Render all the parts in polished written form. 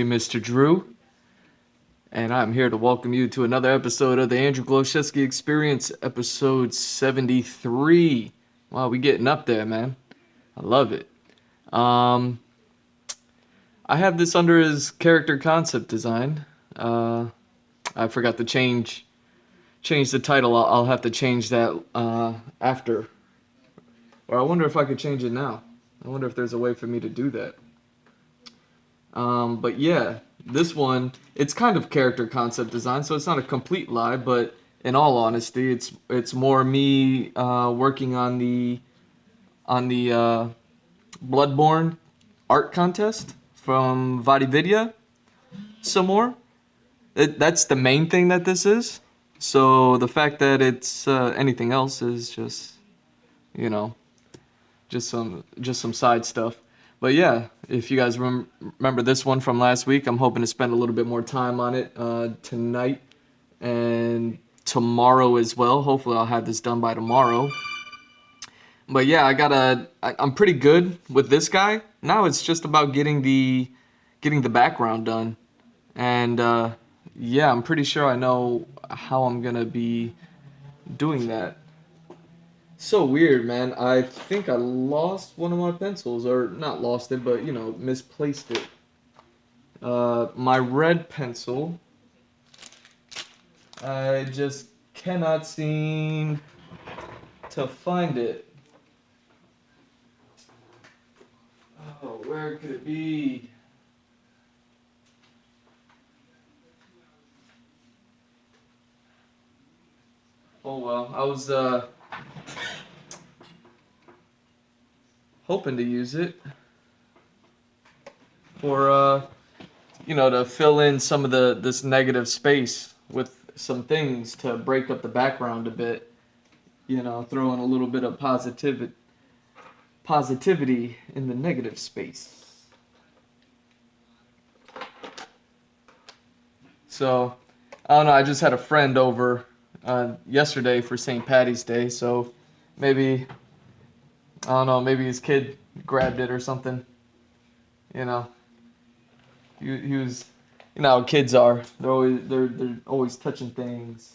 Mr. Drew, and I'm here to welcome you to another episode of the Andrew Glowczewski Experience, episode 73. Wow, we getting up there, man. I love it. Um, I have this under his character concept design. I forgot to change the title. I'll have to change that after. Or I wonder if I could change it now. I wonder if there's a way for me to do that. But yeah, this one, it's kind of character concept design, so it's not a complete lie, but in all honesty, it's more me working on the BloodBorne art contest from Vadividya some more. That's the main thing that this is. So the fact that it's anything else is just, you know, just some side stuff. But yeah, if you guys remember this one from last week, I'm hoping to spend a little bit more time on it tonight and tomorrow as well. Hopefully, I'll have this done by tomorrow. But yeah, I'm pretty good with this guy. Now it's just about getting the background done, and yeah, I'm pretty sure I know how I'm gonna be doing that. So weird, man. I think I lost one of my pencils, or not lost it, but misplaced it. My red pencil. I just cannot seem to find it. Oh, where could it be? Oh well, I was hoping to use it for to fill in some of this negative space with some things to break up the background a bit. Throw in a little bit of positivity in the negative space. So, I don't know. I just had a friend over yesterday for St. Patty's Day, so maybe I don't know. Maybe his kid grabbed it or something. You know, he was. You know how kids are. They're always touching things.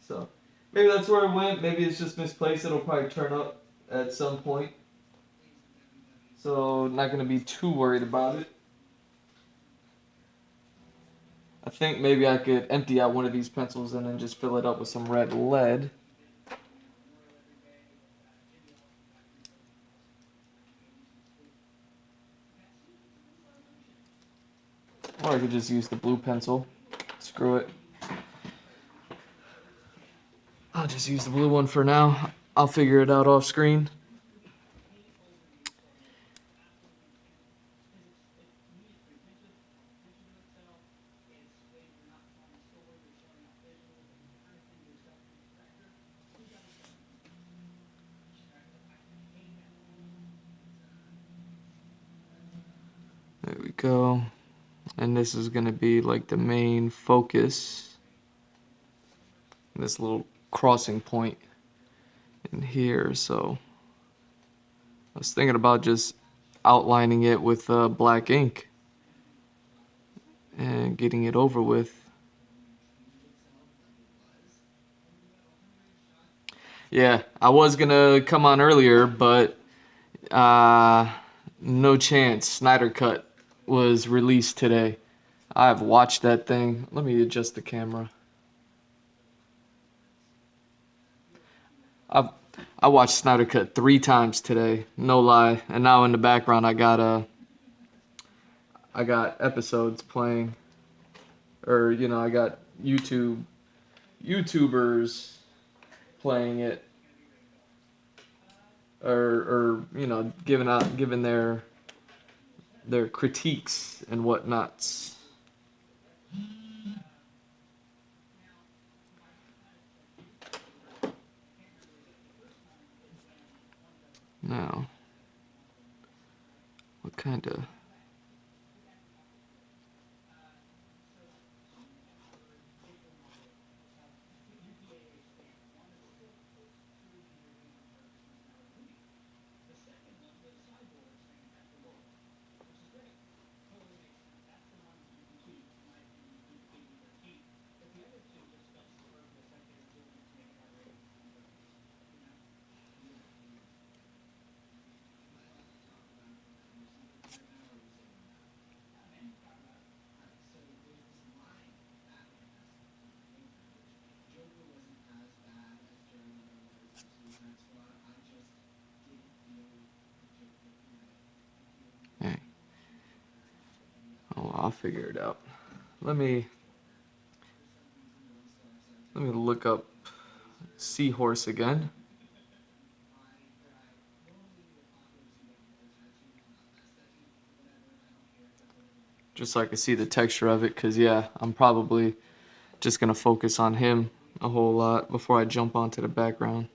So maybe that's where it went. Maybe it's just misplaced. It'll probably turn up at some point. So not gonna be too worried about it. I think maybe I could empty out one of these pencils and then just fill it up with some red lead. Or I could just use the blue pencil. Screw it. I'll just use the blue one for now. I'll figure it out off screen. There we go. And this is going to be like the main focus. This little crossing point in here. So I was thinking about just outlining it with black ink and getting it over with. Yeah, I was gonna come on earlier, but uh, no chance. Snyder Cut was released today. I've watched that thing. Let me adjust the camera. I've I watched Snyder Cut 3 times today, no lie. And now in the background, I got episodes playing, or I got YouTubers playing it, or giving their critiques and whatnots. Now, what kind of... I'll figure it out. Let me look up seahorse again. Just so I can see the texture of it, because yeah, I'm probably just gonna focus on him a whole lot before I jump onto the background.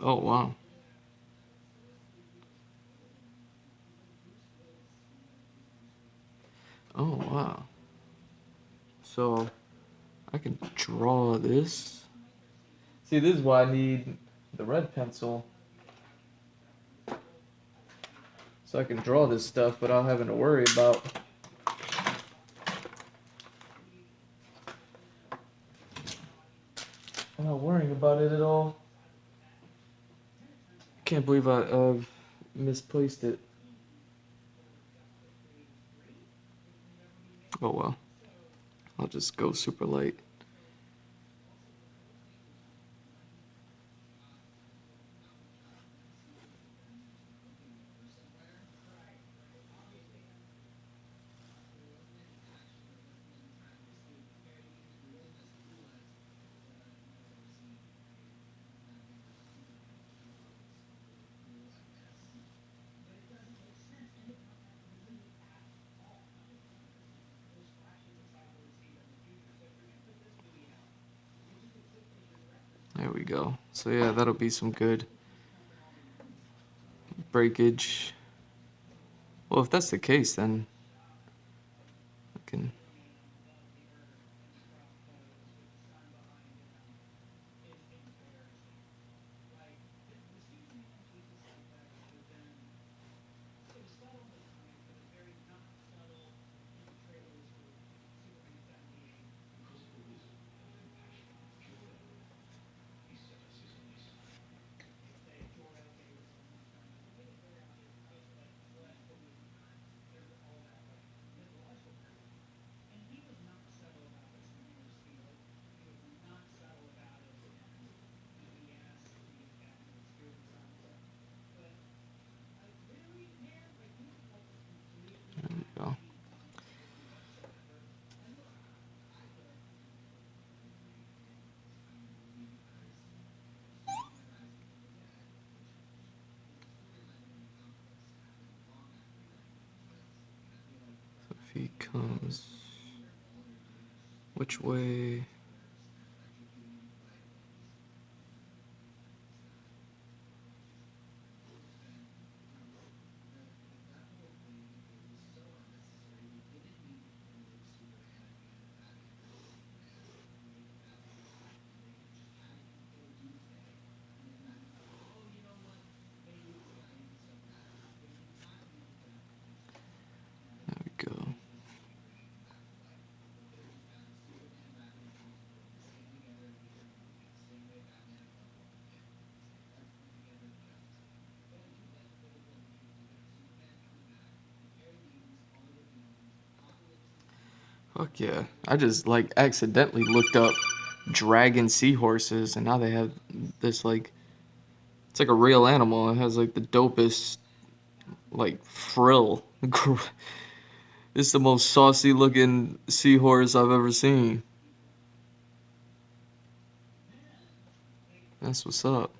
Oh wow. Oh wow. So I can draw this. See, this is why I need the red pencil, so I can draw this stuff without having to worry about it at all. Can't believe I've misplaced it. Oh well. I'll just go super light. There we go. So yeah, that'll be some good breakage. Well, if that's the case, then I can. There we go. So if he comes, which way? There we go. Fuck yeah. I just like accidentally looked up dragon seahorses, and now they have this like, it's like a real animal. It has like the dopest like frill. It's the most saucy looking seahorse I've ever seen. That's what's up.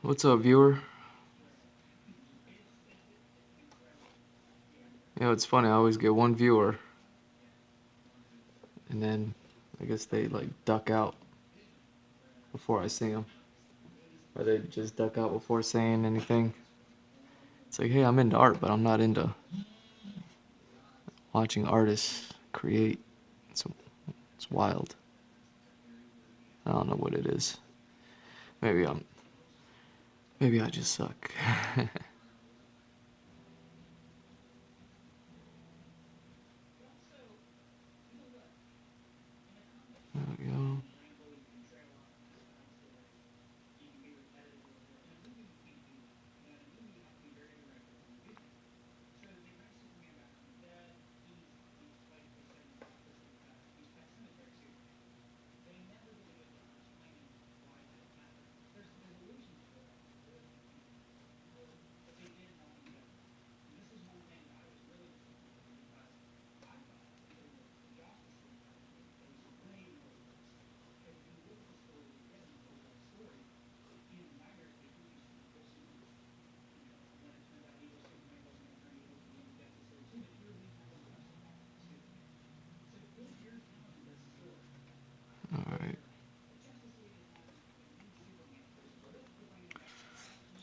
What's up, viewer? You know, it's funny, I always get one viewer, and then I guess they like duck out before I see them. Or they just duck out before saying anything. It's like, hey, I'm into art, but I'm not into watching artists create. It's, it's wild. I don't know what it is. Maybe maybe I just suck. There we go. Alright.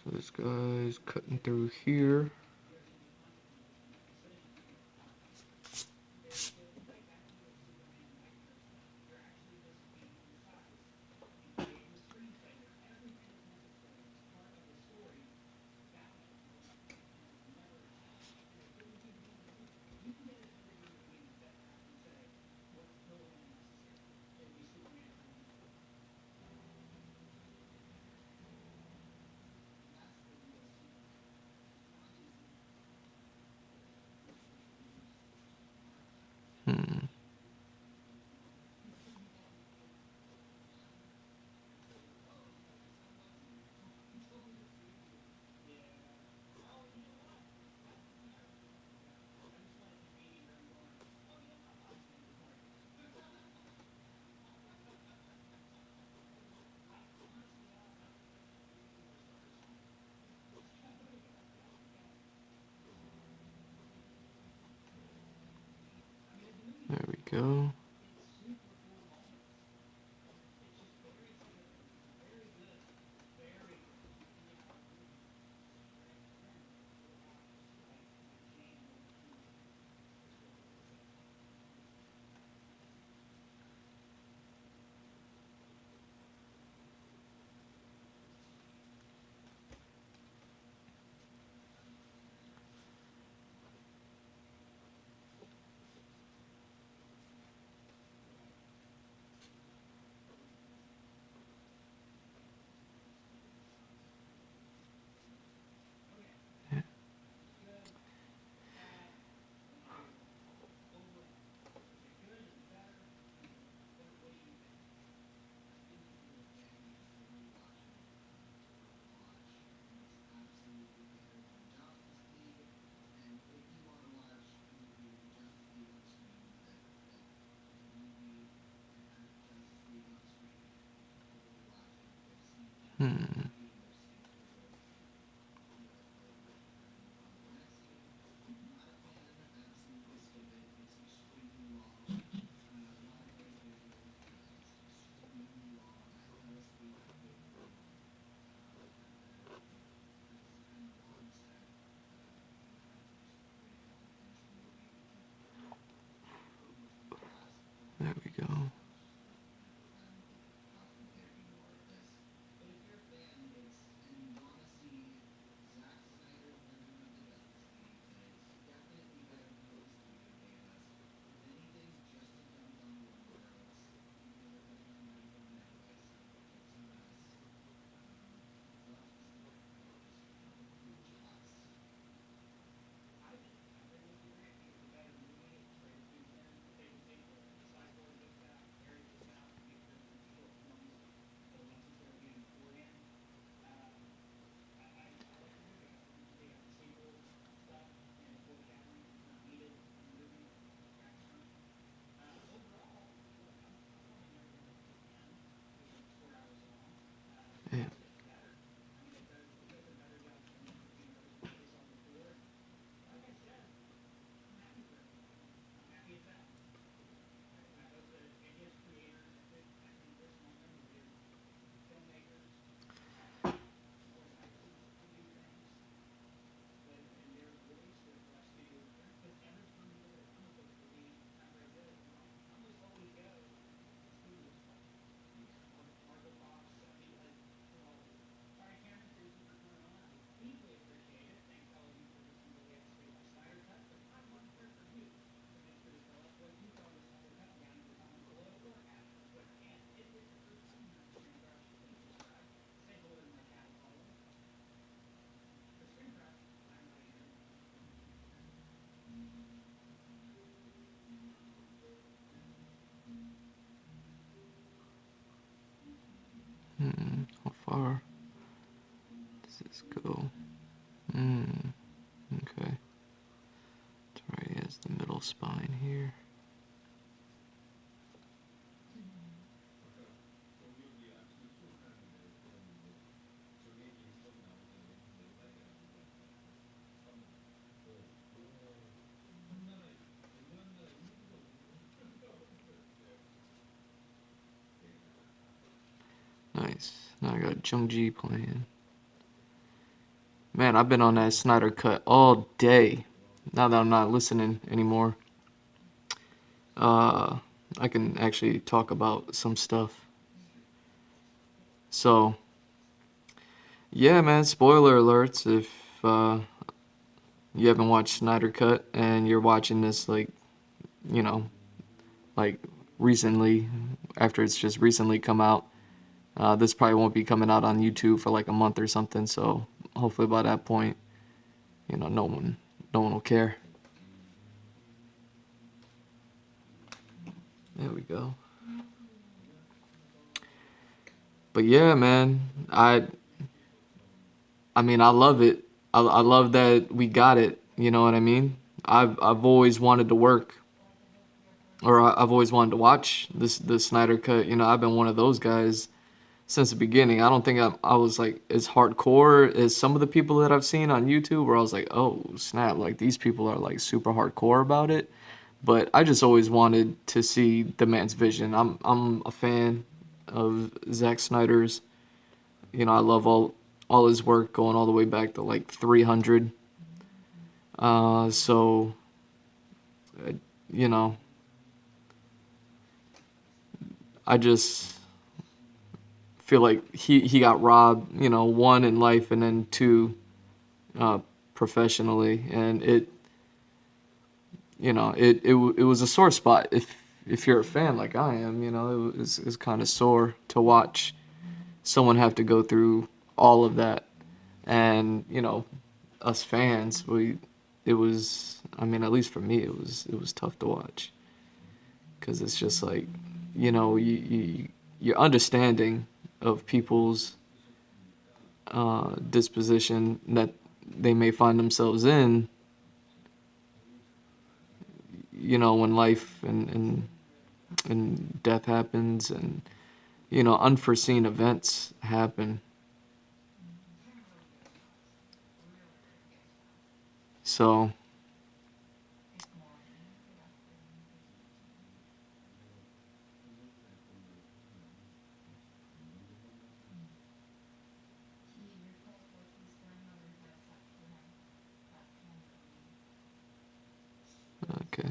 So this guy's cutting through here. Hmm. There we go. little spine here. Nice. Now I got Jung-Ji playing. Man, I've been on that Snyder cut all day. Now that I'm not listening anymore, I can actually talk about some stuff. So, yeah, man, spoiler alerts. If you haven't watched Snyder Cut and you're watching this, like, you know, like recently, after it's just recently come out, this probably won't be coming out on YouTube for like a month or something. So, hopefully by that point, no one will care. There we go. But yeah, man, I mean, I love it. I love that we got it. You know what I mean? I've always wanted to work, or I've always wanted to watch the Snyder Cut. I've been one of those guys since the beginning. I don't think I was like as hardcore as some of the people that I've seen on YouTube, where I was like, oh snap, like these people are like super hardcore about it. But I just always wanted to see the man's vision. I'm a fan of Zack Snyders. I love all his work going all the way back to like 300. So, uh, you know, I just feel like he got robbed, one in life and then two professionally, and it was a sore spot. If you're a fan like I am, it's kind of sore to watch someone have to go through all of that. And us fans, it was, I mean, at least for me, it was tough to watch, because it's just like, your understanding of people's disposition that they may find themselves in, when life and death happens, and unforeseen events happen. So, okay.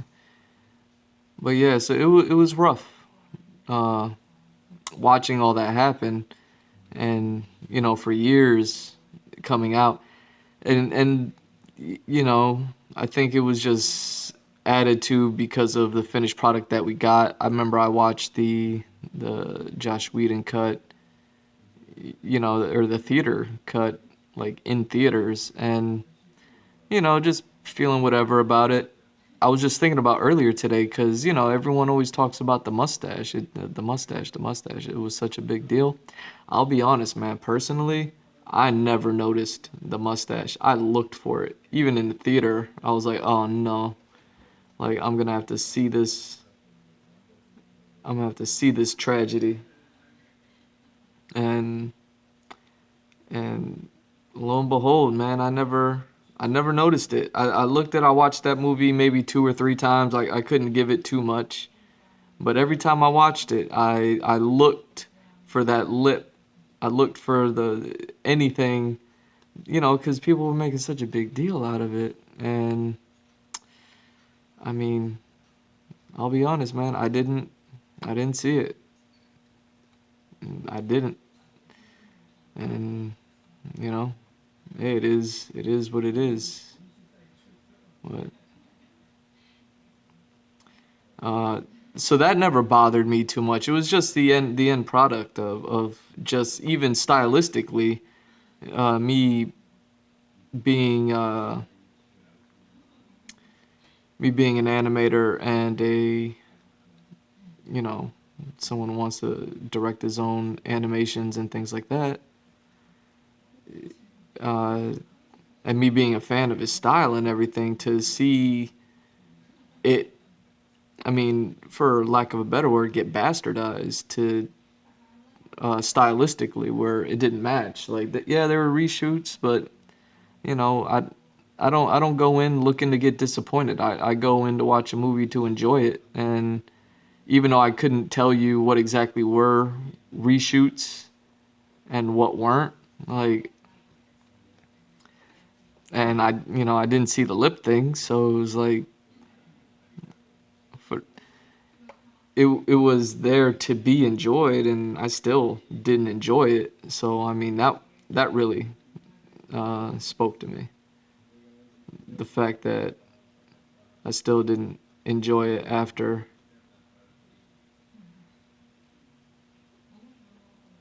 But yeah, so it was rough uh, watching all that happen, and for years coming out, and I think it was just added to because of the finished product that we got. I remember I watched the Josh Whedon cut, or the theater cut, like in theaters, and just feeling whatever about it. I was just thinking about earlier today, because everyone always talks about the mustache, the mustache, the mustache. It was such a big deal. I'll be honest, man. Personally, I never noticed the mustache. I looked for it, even in the theater. I was like, oh no, like I'm gonna have to see this. I'm gonna have to see this tragedy, and and lo and behold, man, I never noticed it. I watched that movie maybe 2 or 3 times. I couldn't give it too much. But every time I watched it, I looked for that lip. I looked for the anything, because people were making such a big deal out of it. And I mean, I'll be honest, man, I didn't see it. I didn't. And you know, hey, it is what it is. But uh, so that never bothered me too much. It was just the end product of just even stylistically, me being me being an animator and you know someone who wants to direct his own animations and things like that, uh, and me being a fan of his style and everything, to see it, I mean, for lack of a better word, get bastardized to stylistically where it didn't match. Like, yeah, there were reshoots, but you know, I don't go in looking to get disappointed. I go in to watch a movie to enjoy it, and even though I couldn't tell you what exactly were reshoots and what weren't, like, and I didn't see the lip thing, so it was like, for, it was there to be enjoyed, and I still didn't enjoy it. So I mean that really spoke to me. The fact that I still didn't enjoy it after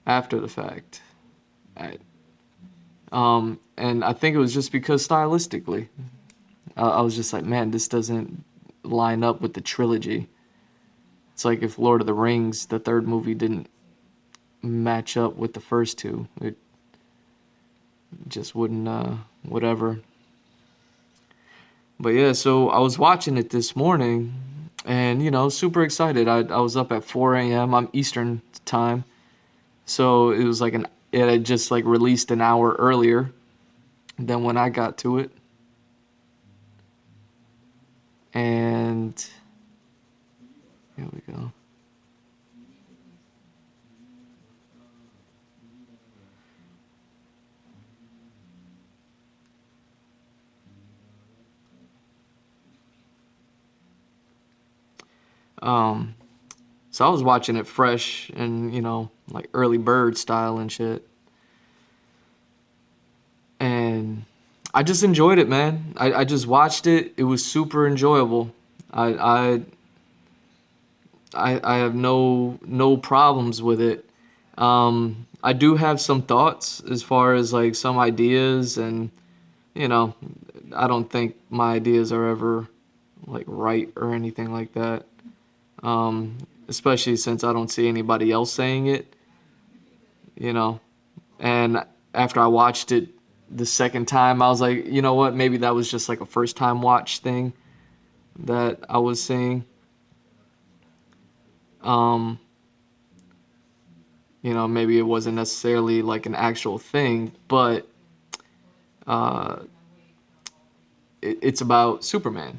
the fact. I, and I think it was just because stylistically, I was just like, man, this doesn't line up with the trilogy. It's like if Lord of the Rings, the third movie, didn't match up with the first two. It just wouldn't, whatever. But yeah, so I was watching it this morning and, super excited. I was up at 4 a.m. I'm Eastern time. So it was like it had just like released an hour earlier than when I got to it. And here we go. So I was watching it fresh and, like early bird style and shit. And I just enjoyed it, man. I just watched it. It was super enjoyable. I I I have no problems with it. I do have some thoughts as far as like some ideas, and you know, I don't think my ideas are ever like right or anything like that. Especially since I don't see anybody else saying it, you know. And after I watched it the second time, I was like, you know what? Maybe that was just like a first time watch thing that I was seeing. Um, Maybe it wasn't necessarily like an actual thing, but uh, it's about Superman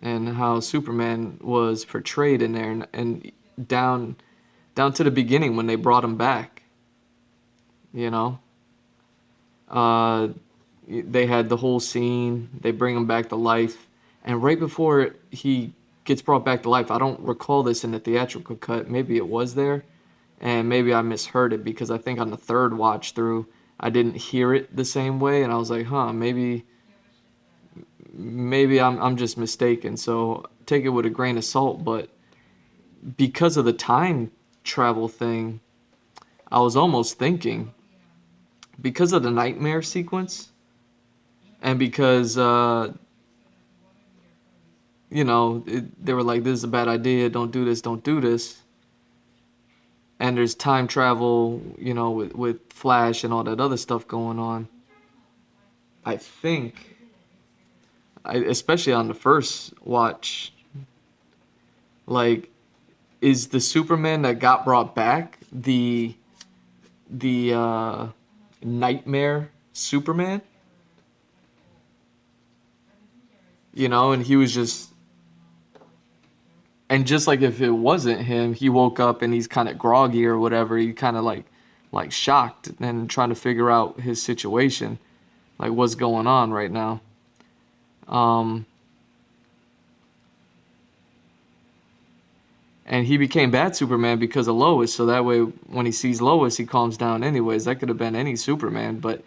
and how Superman was portrayed in there, and down to the beginning when they brought him back. You know, uh, they had the whole scene. They bring him back to life, and right before he gets brought back to life, I don't recall this in the theatrical cut. Maybe it was there, and maybe I misheard it because I think on the third watch through, I didn't hear it the same way, and I was like, huh, maybe I'm just mistaken. So take it with a grain of salt. But because of the time travel thing, I was almost thinking because of the nightmare sequence, and because they were like, this is a bad idea, don't do this, don't do this. And there's time travel, with Flash and all that other stuff going on. I think, especially on the first watch, like, is the Superman that got brought back the nightmare Superman? And he was just like if it wasn't him, he woke up and he's kind of groggy or whatever. He kind of like shocked and trying to figure out his situation, like what's going on right now. Um, and he became bad Superman because of Lois. So that way, when he sees Lois, he calms down. Anyways, that could have been any Superman. But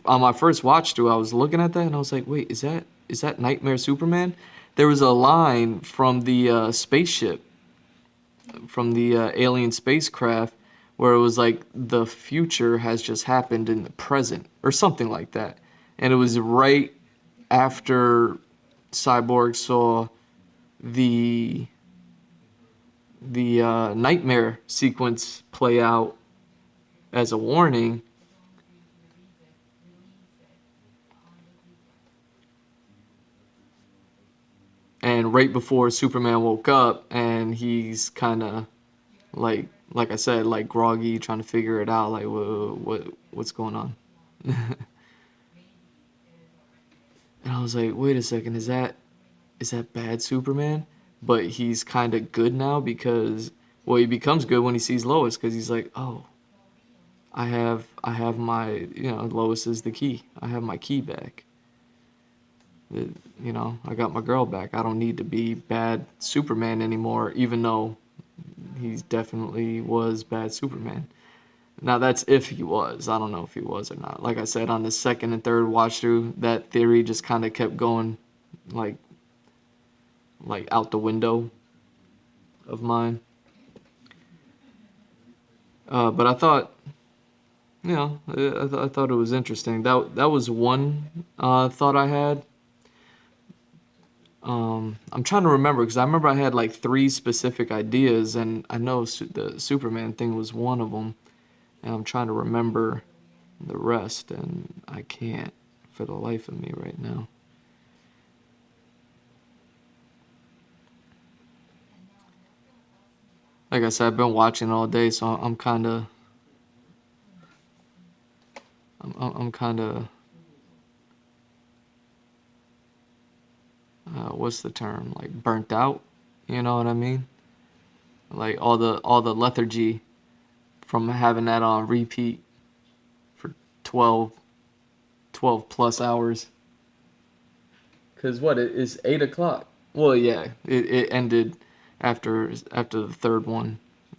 on my first watch through, I was looking at that and I was like, wait, is that Nightmare Superman? There was a line from the spaceship, from the alien spacecraft, where it was like the future has just happened in the present or something like that. And it was right after Cyborg saw the nightmare sequence play out as a warning. and right before Superman woke up, and he's kind of like I said, like groggy, trying to figure it out, like what's going on. And I was like, wait a second, is that bad Superman? But he's kind of good now because, well, he becomes good when he sees Lois, because he's like, oh, I have my, Lois is the key. I have my key back. I got my girl back. I don't need to be bad Superman anymore, even though he definitely was bad Superman. Now that's if he was. I don't know if he was or not. Like I said, on the second and third watch through, that theory just kind of kept going, like out the window of mine. But I thought, I thought it was interesting. That was one thought I had. I'm trying to remember, because I remember I had like three specific ideas, and I know the Superman thing was one of them, and I'm trying to remember the rest, and I can't for the life of me right now. Like I said, I've been watching all day, so I'm kind of, I'm kind of, what's the term? Like burnt out. You know what I mean? Like all the lethargy from having that on repeat for 12, 12 plus hours. Cause what, it is 8 o'clock. Well, yeah, it ended after the third one,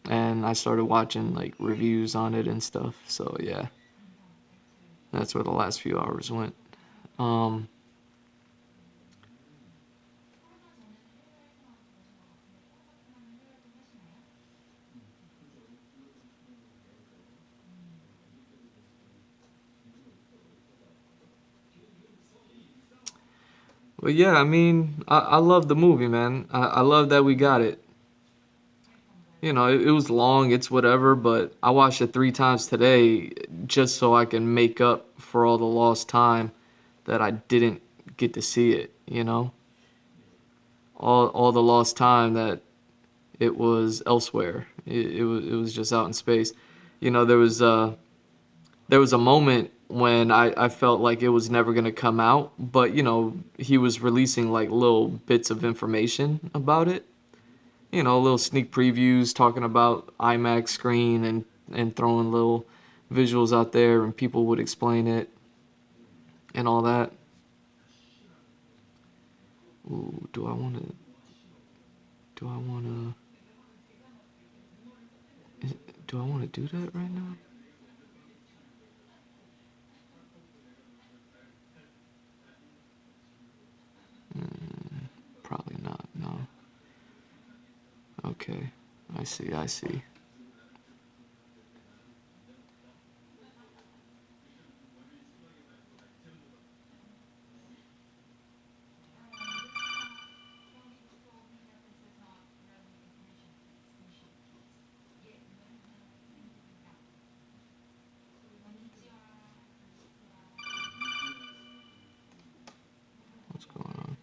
and I started watching like reviews on it and stuff. So yeah, that's where the last few hours went. Um, but yeah, I mean, I love the movie, man. I love that we got it. It was long, it's whatever, but I watched it 3 times today just so I can make up for all the lost time that I didn't get to see it. All the lost time that it was elsewhere. It was just out in space. There was a moment when I felt like it was never gonna come out, but he was releasing like little bits of information about it. Little sneak previews talking about IMAX screen, and throwing little visuals out there, and people would explain it and all that. Ooh, do I want to do I want to do that right now? Probably not. No. Okay. I see. What's going on?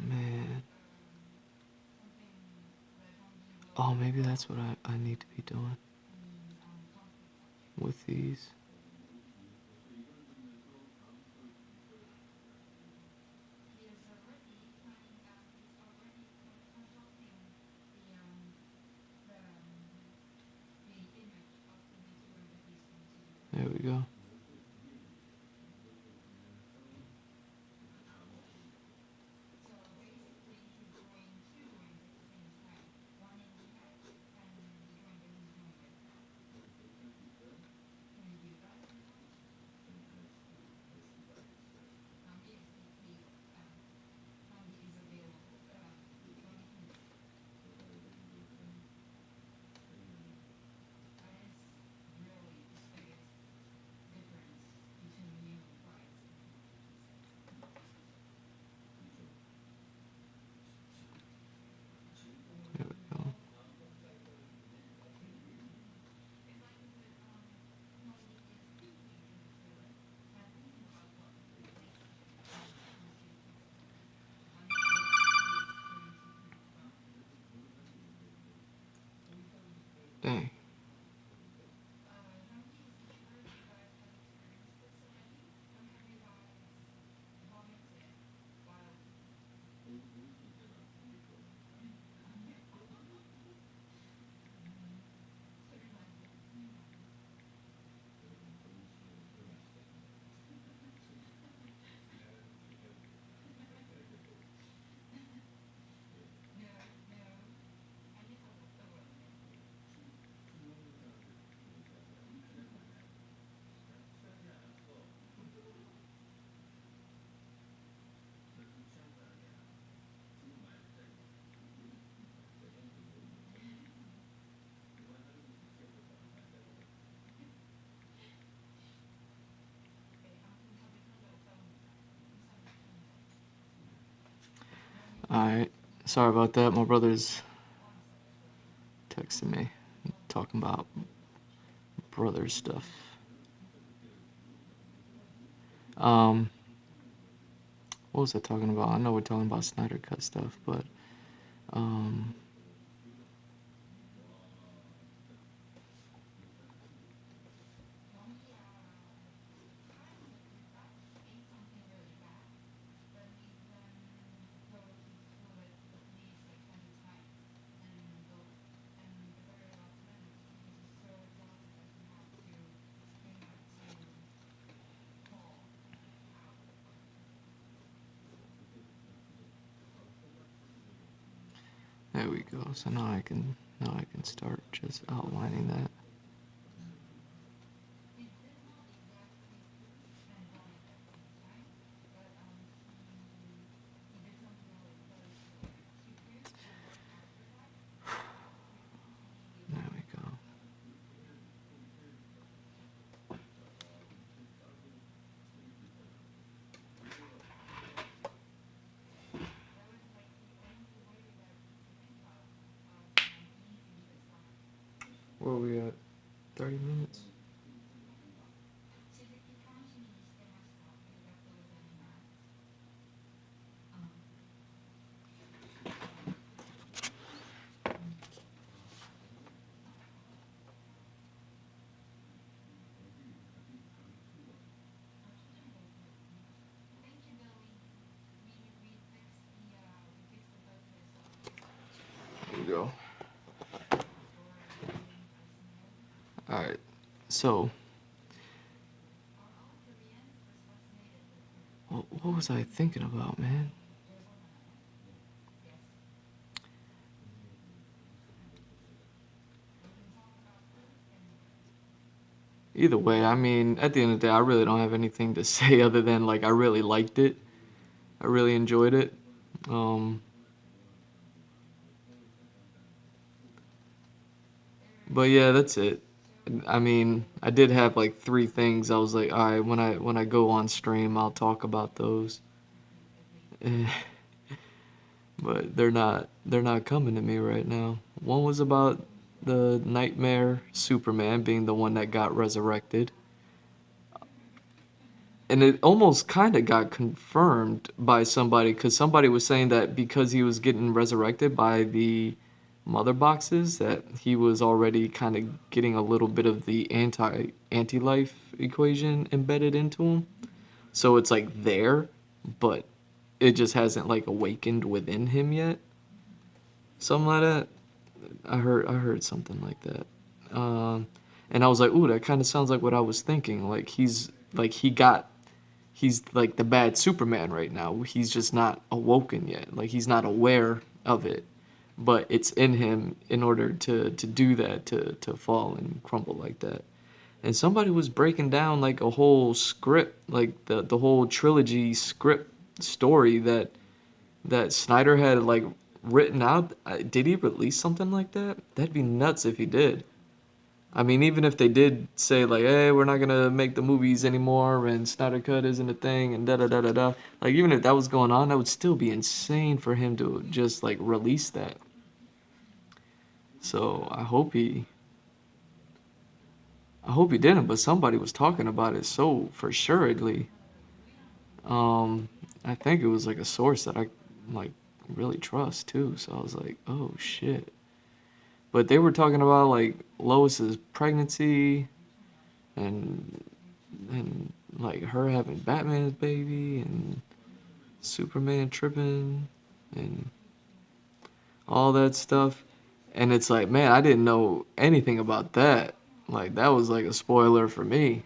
Man. Oh, maybe that's what I need to be doing with these. There we go. Alright. Sorry about that. My brother's texting me, talking about brother stuff. Um, what was I talking about? I know we're talking about Snyder Cut stuff, but um, there we go. So now I can start just outlining that. There we go. Where are we at? 30 minutes? There we go. Alright, so what was I thinking about, man? Either way, I mean, at the end of the day, I really don't have anything to say other than, like, I really liked it. I really enjoyed it. Um, but yeah, that's it. I mean, I did have like 3 things. I was like, all right, when I go on stream, I'll talk about those. But they're not coming to me right now. One was about the Nightmare Superman being the one that got resurrected. And it almost kind of got confirmed by somebody because somebody was saying that because he was getting resurrected by the mother boxes, that he was already kind of getting a little bit of the anti-life equation embedded into him. So it's like there, but it just hasn't like awakened within him yet. Something like that. I heard something like that. And I was like, ooh, that kind of sounds like what I was thinking. Like he's like the bad Superman right now. He's just not awoken yet. Like he's not aware of it, but it's in him in order to do that, to fall and crumble like that. And somebody was breaking down like a whole script, like the whole trilogy script story that Snyder had like written out. Did he release something like that? That'd be nuts if he did. I mean, even if they did say like, "Hey, we're not gonna make the movies anymore," and Snyder Cut isn't a thing, and da da da da da. Like, even if that was going on, that would still be insane for him to just like release that. So I hope he didn't. But somebody was talking about it so for surely. Um, I think it was like a source that I like really trust too. So I was like, oh shit. But they were talking about like Lois's pregnancy and and like her having Batman's baby and Superman tripping and all that stuff. And it's like, man, I didn't know anything about that. Like that was like a spoiler for me.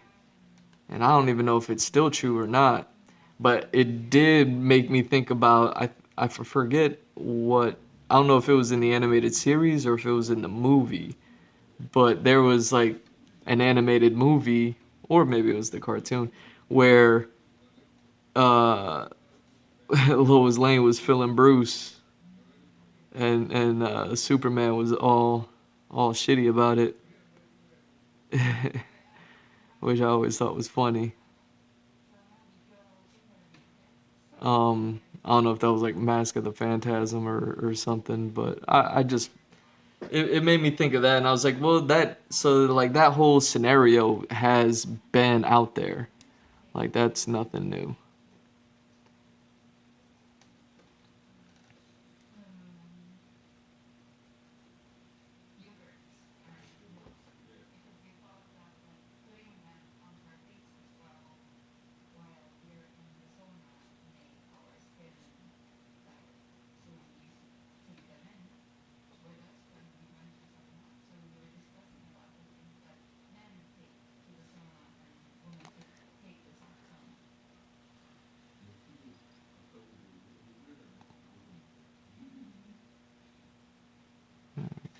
And I don't even know if it's still true or not. But it did make me think about I forget what I don't know if it was in the animated series or if it was in the movie, but there was like an animated movie or maybe it was the cartoon where uh Lois Lane was filling Bruce, and Superman was all shitty about it, which I always thought was funny. I don't know if that was like Mask of the Phantasm or something, but I just it made me think of that, and I was like, well, that so like that whole scenario has been out there, like that's nothing new.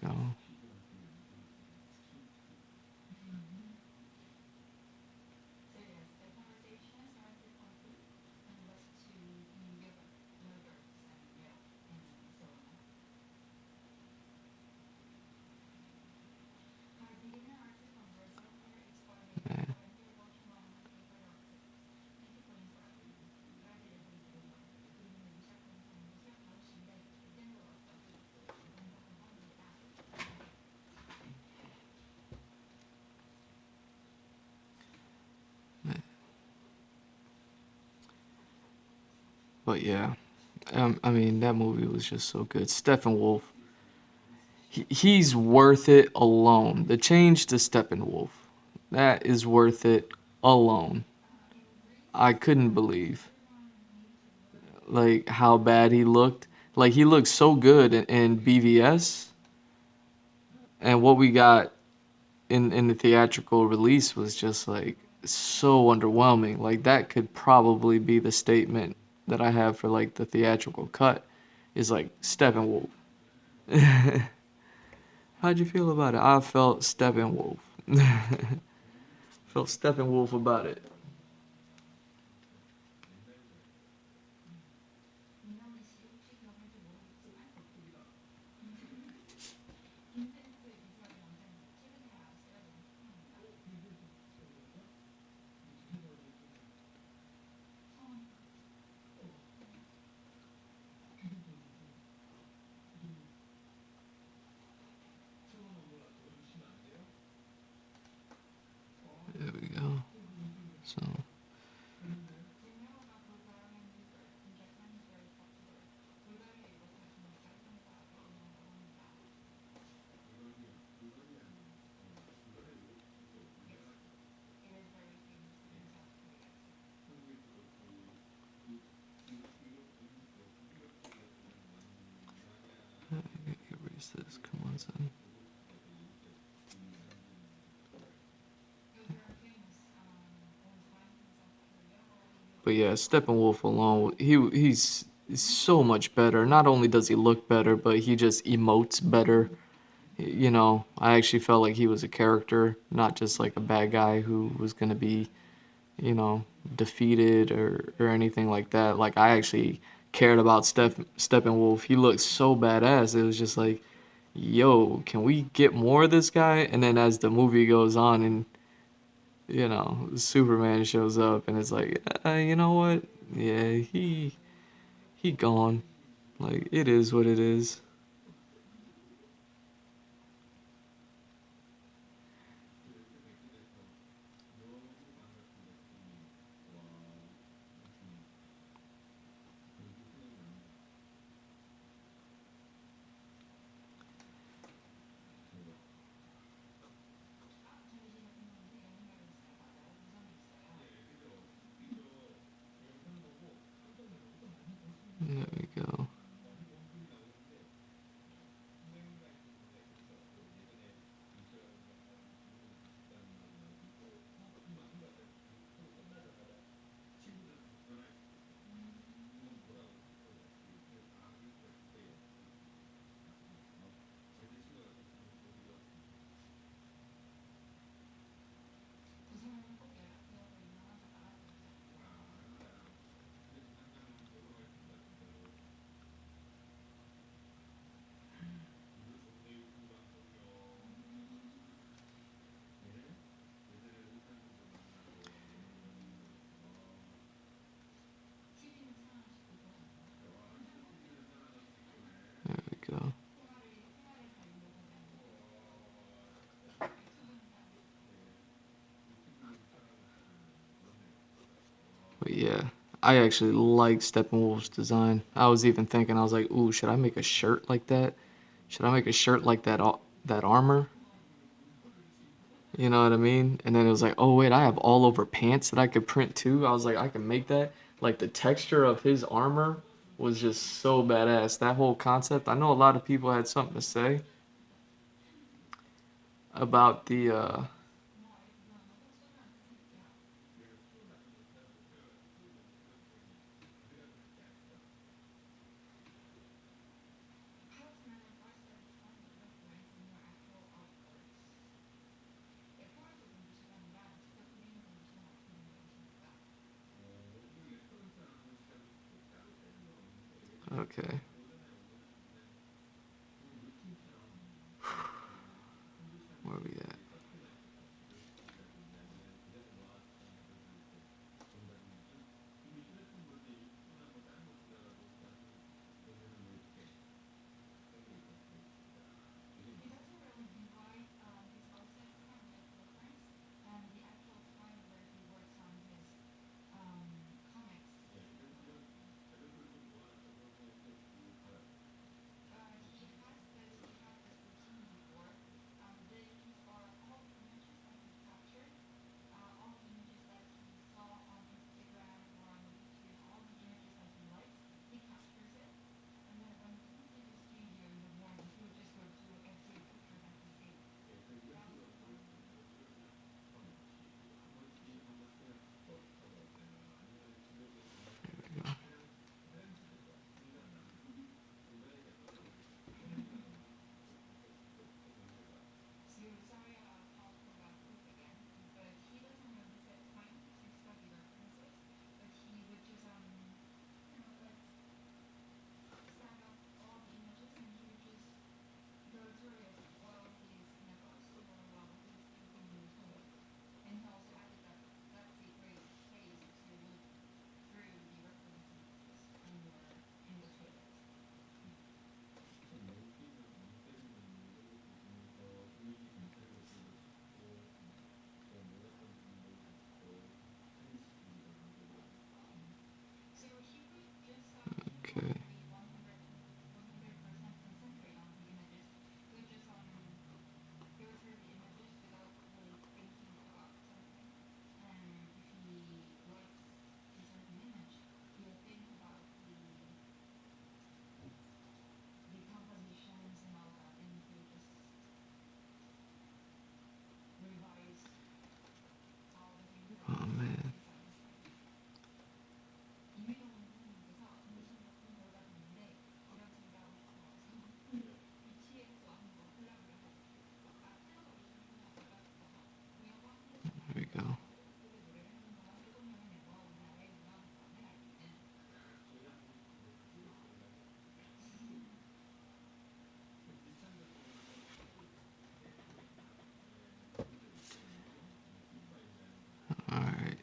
So yeah. But yeah, I mean that movie was just so good. Steppenwolf, he's worth it alone. The change to Steppenwolf, that is worth it alone. I couldn't believe like how bad he looked. Like he looked so good in BVS, and what we got in the theatrical release was just like so underwhelming. Like that could probably be the statement that I have for like the theatrical cut is like Steppenwolf. How'd you feel about it? I felt Steppenwolf. Felt Steppenwolf about it. There we go. So erase this. Come on, son. But yeah, Steppenwolf alone, he's so much better. Not only does he look better, but he just emotes better. You know, I actually felt like he was a character, not just like a bad guy who was gonna be, you know, defeated or anything like that. Like I actually cared about Steppenwolf. He looked so badass. It was just like, yo, can we get more of this guy? And then as the movie goes on and you know Superman shows up and it's like, you know what? Yeah, he gone. Like it is what it is. There we go. Yeah, I actually like Steppenwolf's design. I was even thinking, I was like, ooh, should I make a shirt like that? Should I make a shirt like that armor? You know what I mean? And then it was like, oh wait, I have all over pants that I could print too. I was like, I can make that. Like the texture of his armor was just so badass. That whole concept. I know a lot of people had something to say about the okay. Where we at? Okay. Oh man. There we go. All right.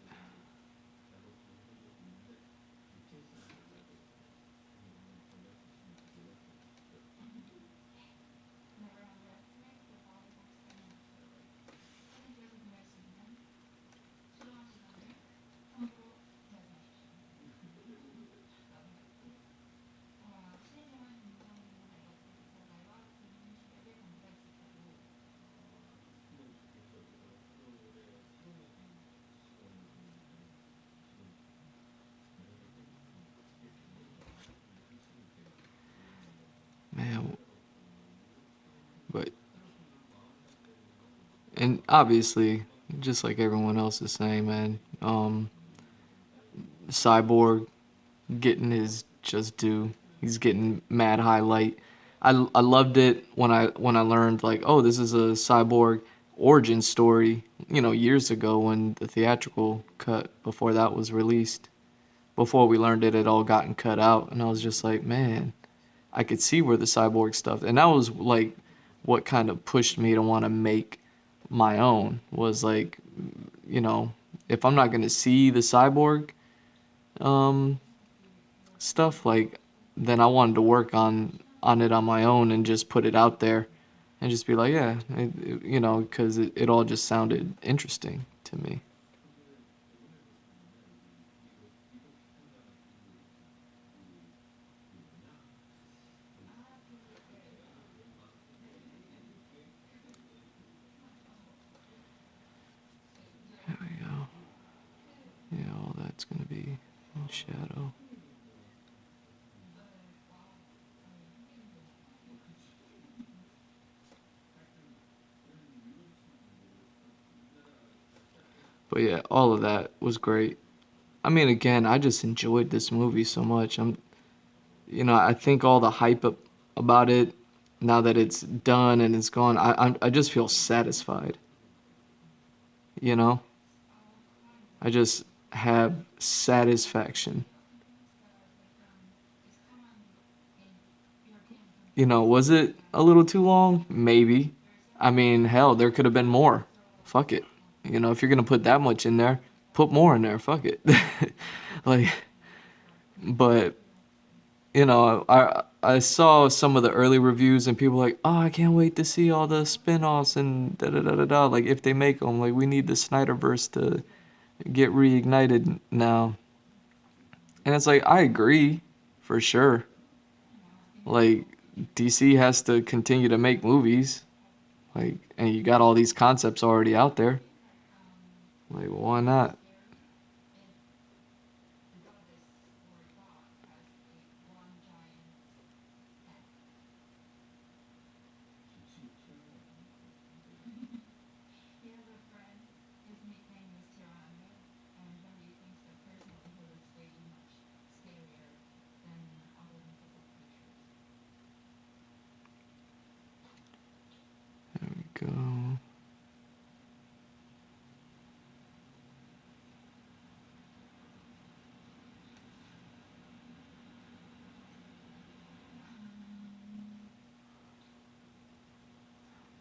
Man, but and obviously, just like everyone else is saying, man, Cyborg getting his just due. He's getting mad highlight. I loved it when I learned like, oh, this is a Cyborg origin story, you know, years ago when the theatrical cut before that was released. Before we learned it had all gotten cut out, and I was just like, man, I could see where the Cyborg stuff, and that was like what kind of pushed me to want to make my own was like, you know, if I'm not gonna see the Cyborg um, stuff, like then I wanted to work on it on my own and just put it out there and just be like, yeah, you know, because it all just sounded interesting to me. see. Shadow. But yeah, all of that was great. I mean, again, I just enjoyed this movie so much. I think all the hype about it, now that it's done and it's gone, I just feel satisfied. You know, I just have satisfaction. Was it a little too long? Maybe. I mean, hell, there could have been more. Fuck it. If you're gonna put that much in there, put more in there. Fuck it. Like, but I saw some of the early reviews and people like, oh, I can't wait to see all the spin-offs and da da da da da. Like, if they make them, like, we need the Snyderverse to get reignited now. And it's like, I agree, for sure. Like, DC has to continue to make movies. Like, and you got all these concepts already out there. Like, why not? There we go.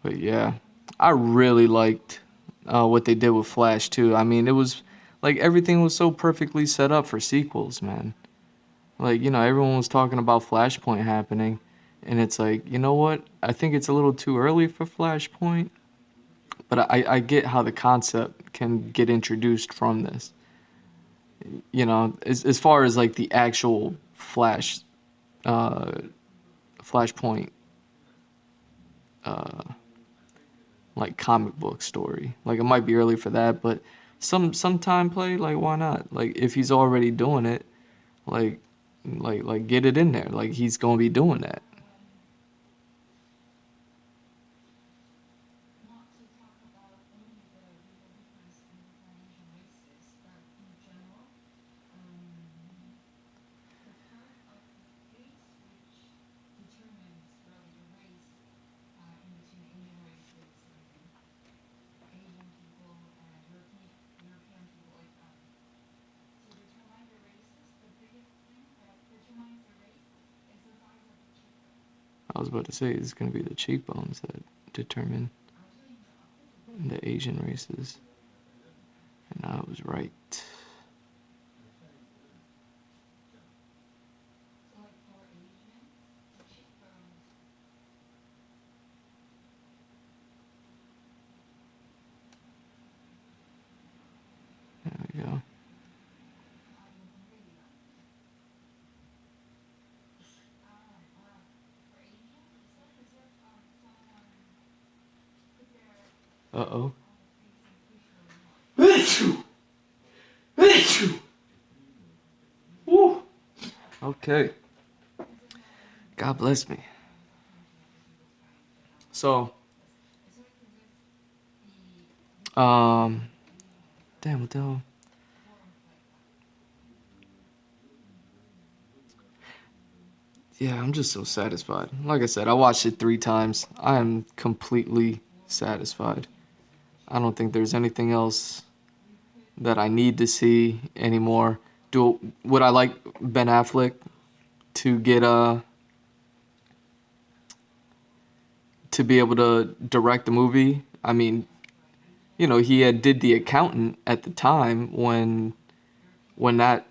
But yeah, I really liked what they did with Flash too. I mean, it was like everything was so perfectly set up for sequels, man. Like, everyone was talking about Flashpoint happening, and it's like, you know what? I think it's a little too early for Flashpoint, but I get how the concept can get introduced from this. As far as like the actual uh, Flashpoint, uh, like comic book story. Like it might be early for that, but some time play, like why not? Like if he's already doing it, like like get it in there. Like he's gonna be doing that. I was about to say it's gonna be the cheekbones that determine the Asian races, and I was right. There we go. Uh oh. Woo. Okay. God bless me. So, um, damn, what the hell? Yeah, I'm just so satisfied. Like I said, I watched it 3 times. I am completely satisfied. I don't think there's anything else that I need to see anymore. Would I like Ben Affleck to get to be able to direct the movie? I mean, he had did The Accountant at the time when that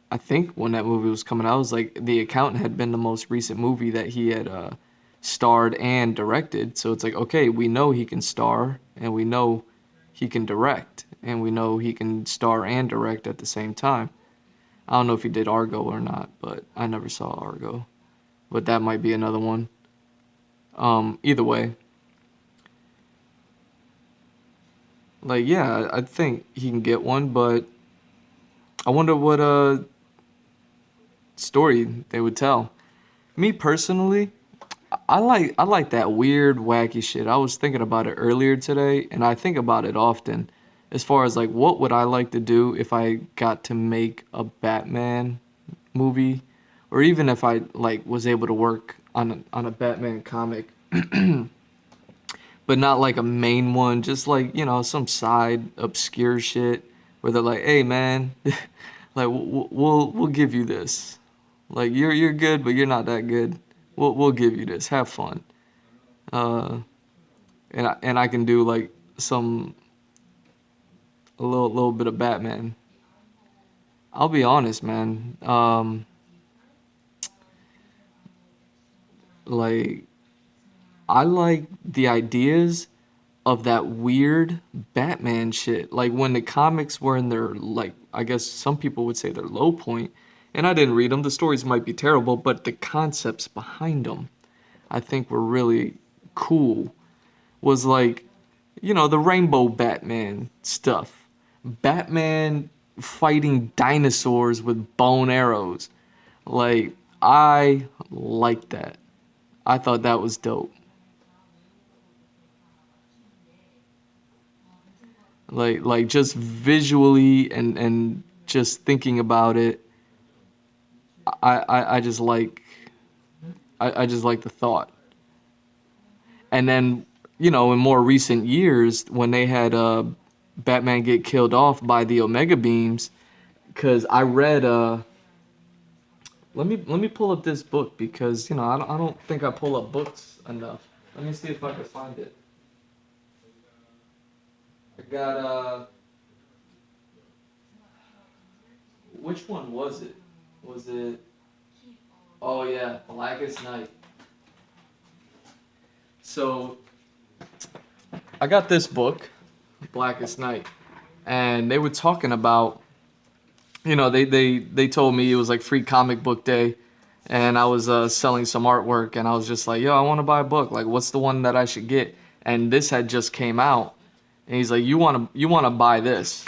I think when that movie was coming out, it was like The Accountant had been the most recent movie that he had starred and directed. So it's like, okay, we know he can star and we know he can direct and we know he can star and direct at the same time. I don't know if he did Argo or not, but I never saw Argo. But that might be another one. Either way, like yeah, I think he can get one, but I wonder what story they would tell. Me personally, I like that weird, wacky shit. I was thinking about it earlier today, and I think about it often. As far as like, what would I like to do if I got to make a Batman movie, or even if I like was able to work on a Batman comic, but not like a main one, just like some side obscure shit where they're like, hey man, like we'll give you this. Like you're good, but you're not that good. We'll give you this. Have fun. Uh, and I can do like some a little bit of Batman. I'll be honest, man. Like I like the ideas of that weird Batman shit. Like when the comics were in their like I guess some people would say their low point, and I didn't read them. The stories might be terrible, but the concepts behind them, I think were really cool. Was like the Rainbow Batman stuff. Batman fighting dinosaurs with bone arrows. Like, I like that. I thought that was dope. Like just visually and just thinking about it, I just like I just like the thought. And then, in more recent years, when they had Batman get killed off by the Omega Beams, because I read let me pull up this book because I don't think I pull up books enough. Let me see if I can find it. I got which one was it? Was it Oh yeah, Blackest Night. So I got this book, Blackest Night, and they were talking about they told me it was like free comic book day, and I was selling some artwork, and I was just like, yo, I want to buy a book. Like, what's the one that I should get? And this had just came out, and he's like, you want to buy this,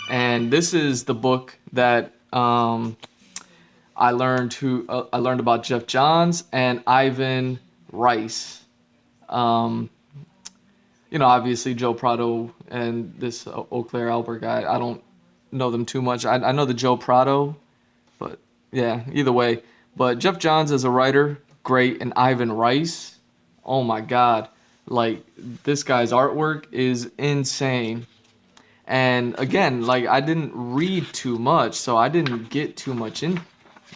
and this is the book that I learned about Jeff Johns and Ivan Rice. Um, Obviously Joe Prado and this Eau Claire Albert guy. I don't know them too much. I know the Joe Prado, but yeah, either way. But Jeff Johns as a writer, great, and Ivan Rice, oh my God, like this guy's artwork is insane. And again, like I didn't read too much, so I didn't get too much in,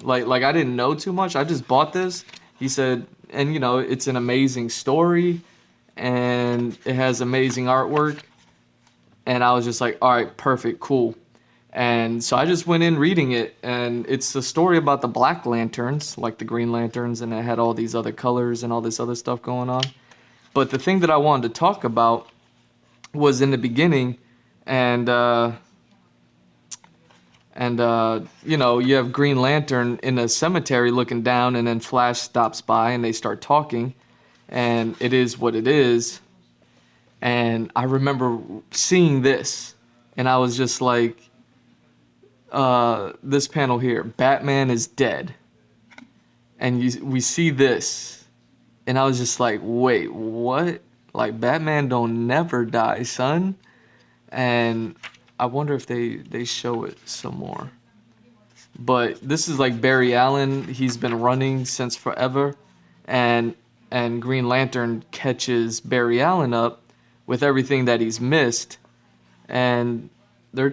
like I didn't know too much. I just bought this. He said, and it's an amazing story, and it has amazing artwork. And I was just like, all right, perfect, cool. And so I just went in reading it, and it's a story about the Black Lanterns, like the Green Lanterns, and it had all these other colors and all this other stuff going on. But the thing that I wanted to talk about was in the beginning, and you have Green Lantern in a cemetery looking down, and then Flash stops by, and they start talking, and it is what it is. And I remember seeing this, and I was just like, this panel here, Batman is dead. And we see this, and I was just like, wait, what? Like, Batman don't never die, son. And I wonder if they show it some more. But this is like Barry Allen. He's been running since forever, and Green Lantern catches Barry Allen up with everything that he's missed, and they're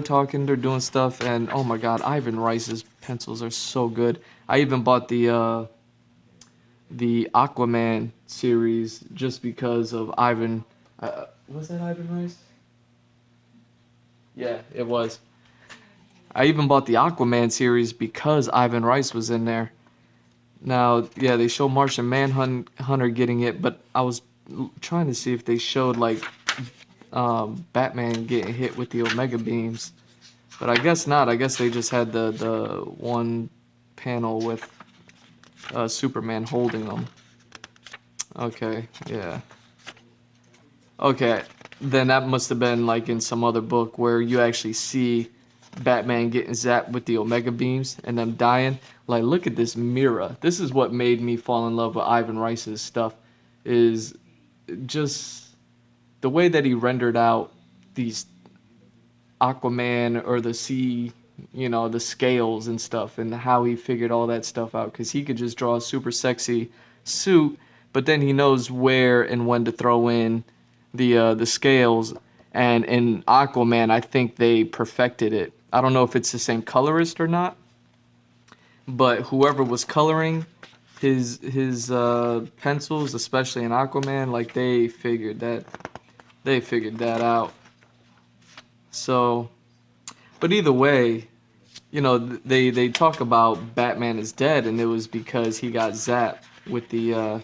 talking, they're doing stuff, and oh my God, Ivan Rice's pencils are so good. I even bought the Aquaman series just because of Ivan. Was that Ivan Rice? Yeah, it was. I even bought the Aquaman series because Ivan Rice was in there. Now, yeah, they show Martian Manhunter getting it, but I was trying to see if they showed like Batman getting hit with the Omega beams, but I guess not. I guess they just had the one panel with Superman holding them. Okay, yeah. Okay, then that must have been like in some other book where you actually see Batman getting zapped with the Omega beams and them dying. Like, look at this mirror. This is what made me fall in love with Ivan Rice's stuff, is just the way that he rendered out these Aquaman or the sea, you know, the scales and stuff, and how he figured all that stuff out. Because he could just draw a super sexy suit, but then he knows where and when to throw in the scales. And in Aquaman, I think they perfected it. I don't know if it's the same colorist or not, but whoever was coloring his pencils, especially in Aquaman, like they figured that out. So, but either way, you know, they talk about Batman is dead, and it was because he got zapped with the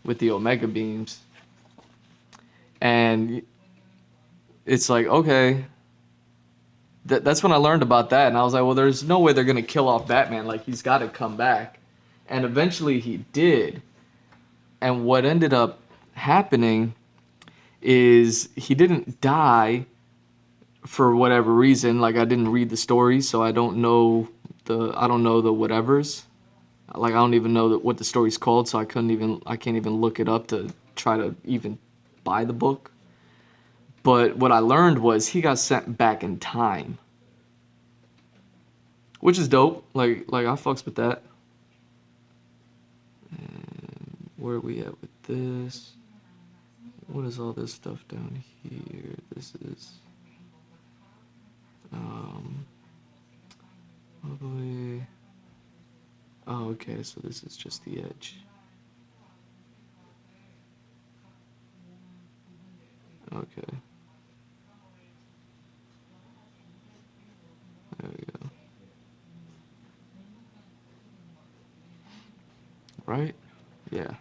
Omega beams, and it's like, okay, that's when I learned about that, and I was like, well, there's no way they're gonna kill off Batman. Like, he's got to come back, and eventually he did. And what ended up happening is he didn't die for whatever reason. Like, I didn't read the story, so I don't know the whatevers. Like, I don't even know what the story's called, so I can't even look it up to try to even buy the book. But what I learned was he got sent back in time, which is dope. Like I fucks with that. And where are we at with this? What is all this stuff down here? This is all the way. Oh, okay. So this is just the edge. Okay. There we go. Right? Yeah.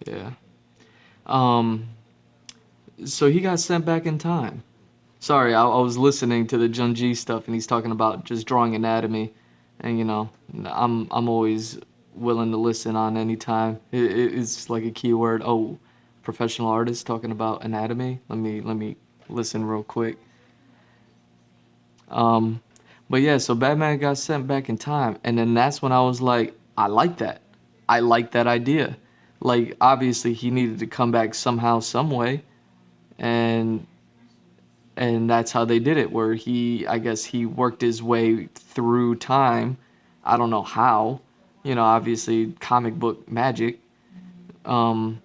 Yeah. Um. So he got sent back in time. Sorry, I was listening to the Junji stuff, and he's talking about just drawing anatomy, and you know, I'm always willing to listen on any time. It's like a keyword. Oh, professional artist talking about anatomy. Let me listen real quick. Um, but yeah, so Batman got sent back in time, and then that's when I was like, I like that. I like that idea. Like, obviously, he needed to come back somehow, some way, and that's how they did it. Where I guess he worked his way through time. I don't know how. You know, obviously, comic book magic. Um,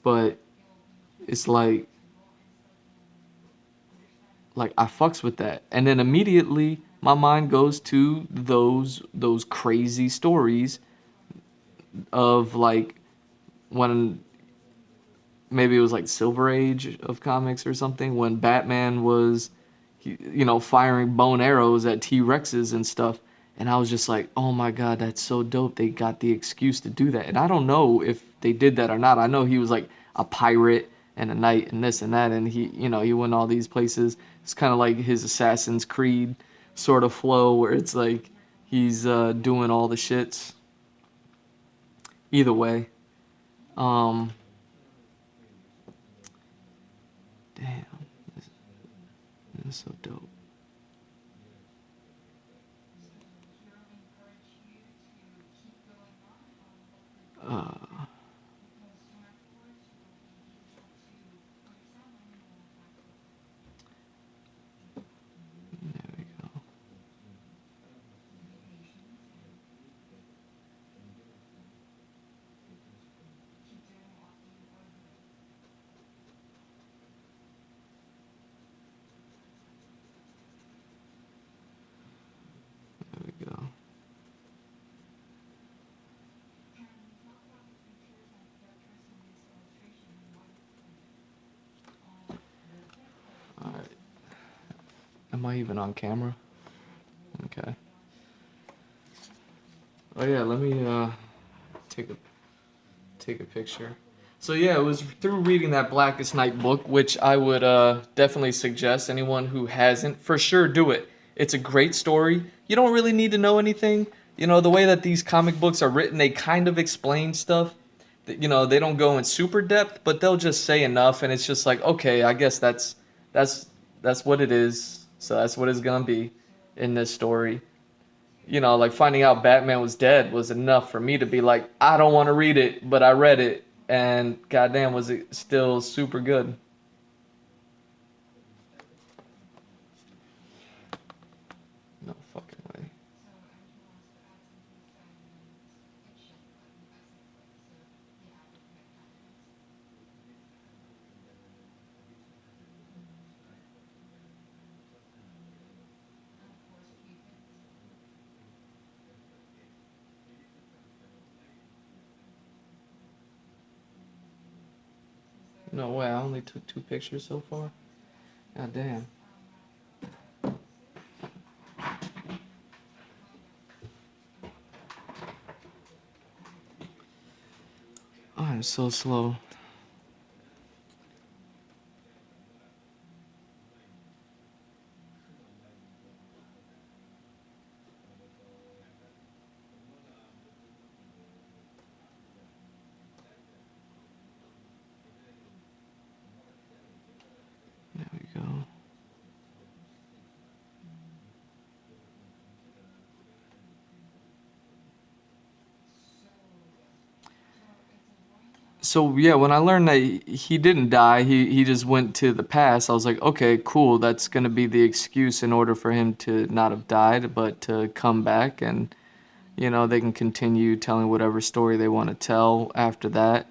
but it's like I fucks with that. And then immediately my mind goes to those crazy stories of like when maybe it was like Silver Age of comics or something, when Batman was you know, firing bone arrows at T-Rexes and stuff. And I was just like, oh my God, that's so dope. They got the excuse to do that. And I don't know if they did that or not. I know he was like a pirate and a knight and this and that. And he, you know, he went all these places. It's kind of like his Assassin's Creed sort of flow where it's like he's doing all the shits. Either way. Um, damn, this is so dope. Uh, there we go. There we go. All right. Am I even on camera? Okay. Oh yeah, let me take a picture. So yeah, it was through reading that Blackest Night book, which I would definitely suggest anyone who hasn't, for sure, do it. It's a great story. You don't really need to know anything. You know, the way that these comic books are written, they kind of explain stuff. You know, they don't go in super depth, but they'll just say enough, and it's just like, okay, I guess that's that's what it is. So that's what it's gonna be in this story. You know, like finding out Batman was dead was enough for me to be like, I don't want to read it, but I read it, and goddamn, was it still super good. No fucking way. No way. I only took 2 pictures so far. God damn. I'm so slow. There we go. So yeah, when I learned that he didn't die, he just went to the past. I was like, okay, cool. That's gonna be the excuse in order for him to not have died, but to come back, and you know they can continue telling whatever story they want to tell after that.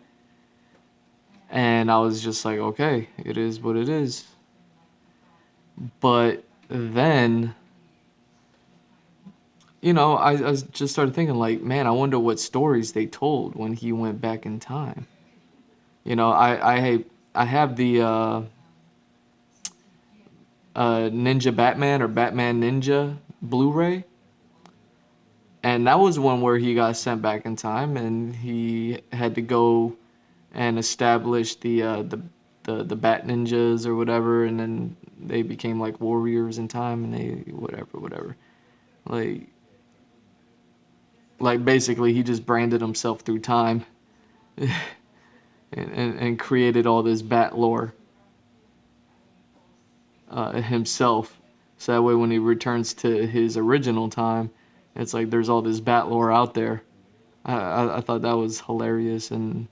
And I was just like, okay, it is what it is. But then, you know, I just started thinking like, man, I wonder what stories they told when he went back in time. You know, I have the Ninja Batman or Batman Ninja Blu-ray, and that was one where he got sent back in time, and he had to go and establish the Bat Ninjas or whatever, and then they became like warriors in time, and they whatever. Like like basically he just branded himself through time and created all this Bat lore himself. So that way, when he returns to his original time, it's like there's all this Bat lore out there. I thought that was hilarious and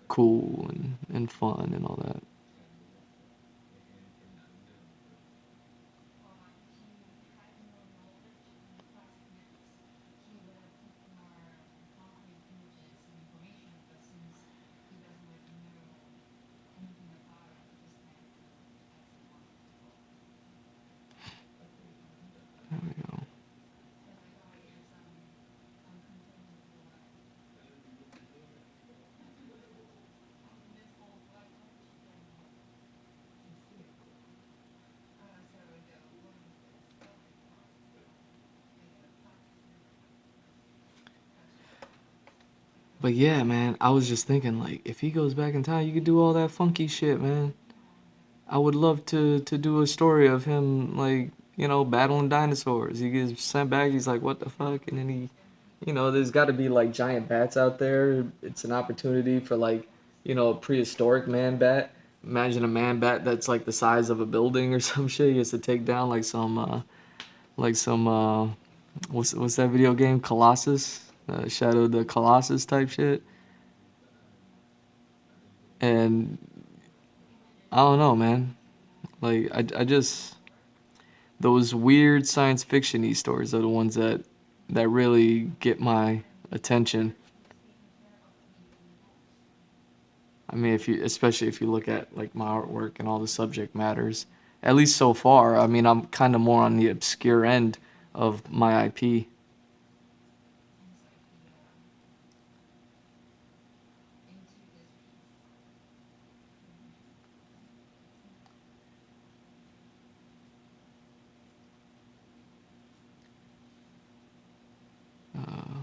cool and fun and all that. There we go. But yeah, man, I was just thinking like if he goes back in time, you could do all that funky shit, man. I would love to do a story of him like, you know, battling dinosaurs. He gets sent back, he's like, what the fuck? And then he, you know, there's got to be like giant bats out there. It's an opportunity for like, you know, a prehistoric man bat. Imagine a man bat that's like the size of a building or some shit. He has to take down like some what's that video game? Colossus, Shadow of the Colossus type shit. And I don't know, man. Like I just those weird science fiction-y stories are the ones that really get my attention. I mean, if you especially if you look at like my artwork and all the subject matters, at least so far, I mean, I'm kind of more on the obscure end of my IP. Uh,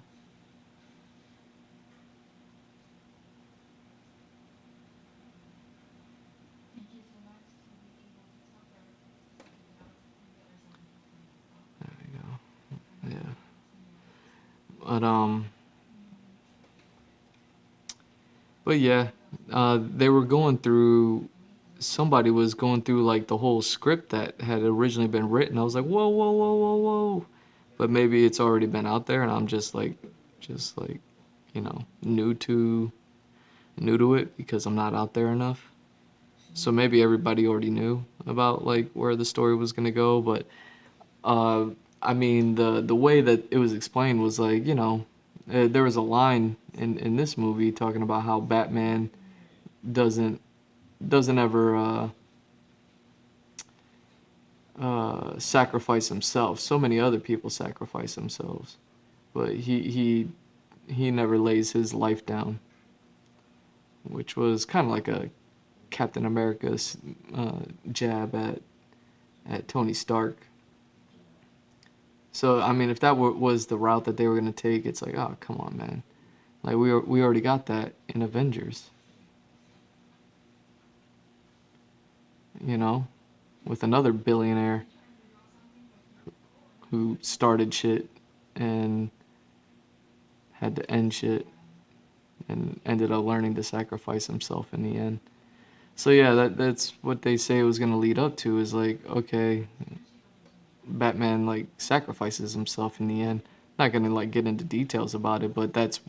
But but yeah, they were going through. Somebody was going through like the whole script that had originally been written. I was like, whoa, whoa, whoa, whoa, whoa. But maybe it's already been out there, and I'm just like, new to it because I'm not out there enough. So maybe everybody already knew about like where the story was gonna go, but uh, I mean the way that it was explained was like there was a line in this movie talking about how Batman doesn't doesn't ever sacrifice himself. So many other people sacrifice themselves, but he never lays his life down, which was kind of like a Captain America's jab at Tony Stark. So I mean, if that was the route that they were gonna take, it's like, oh come on, man. Like we already got that in Avengers, you know, with another billionaire who started shit and had to end shit and ended up learning to sacrifice himself in the end. So yeah, that's what they say it was gonna lead up to is like, okay, Batman like sacrifices himself in the end. Not gonna like get into details about it, but that's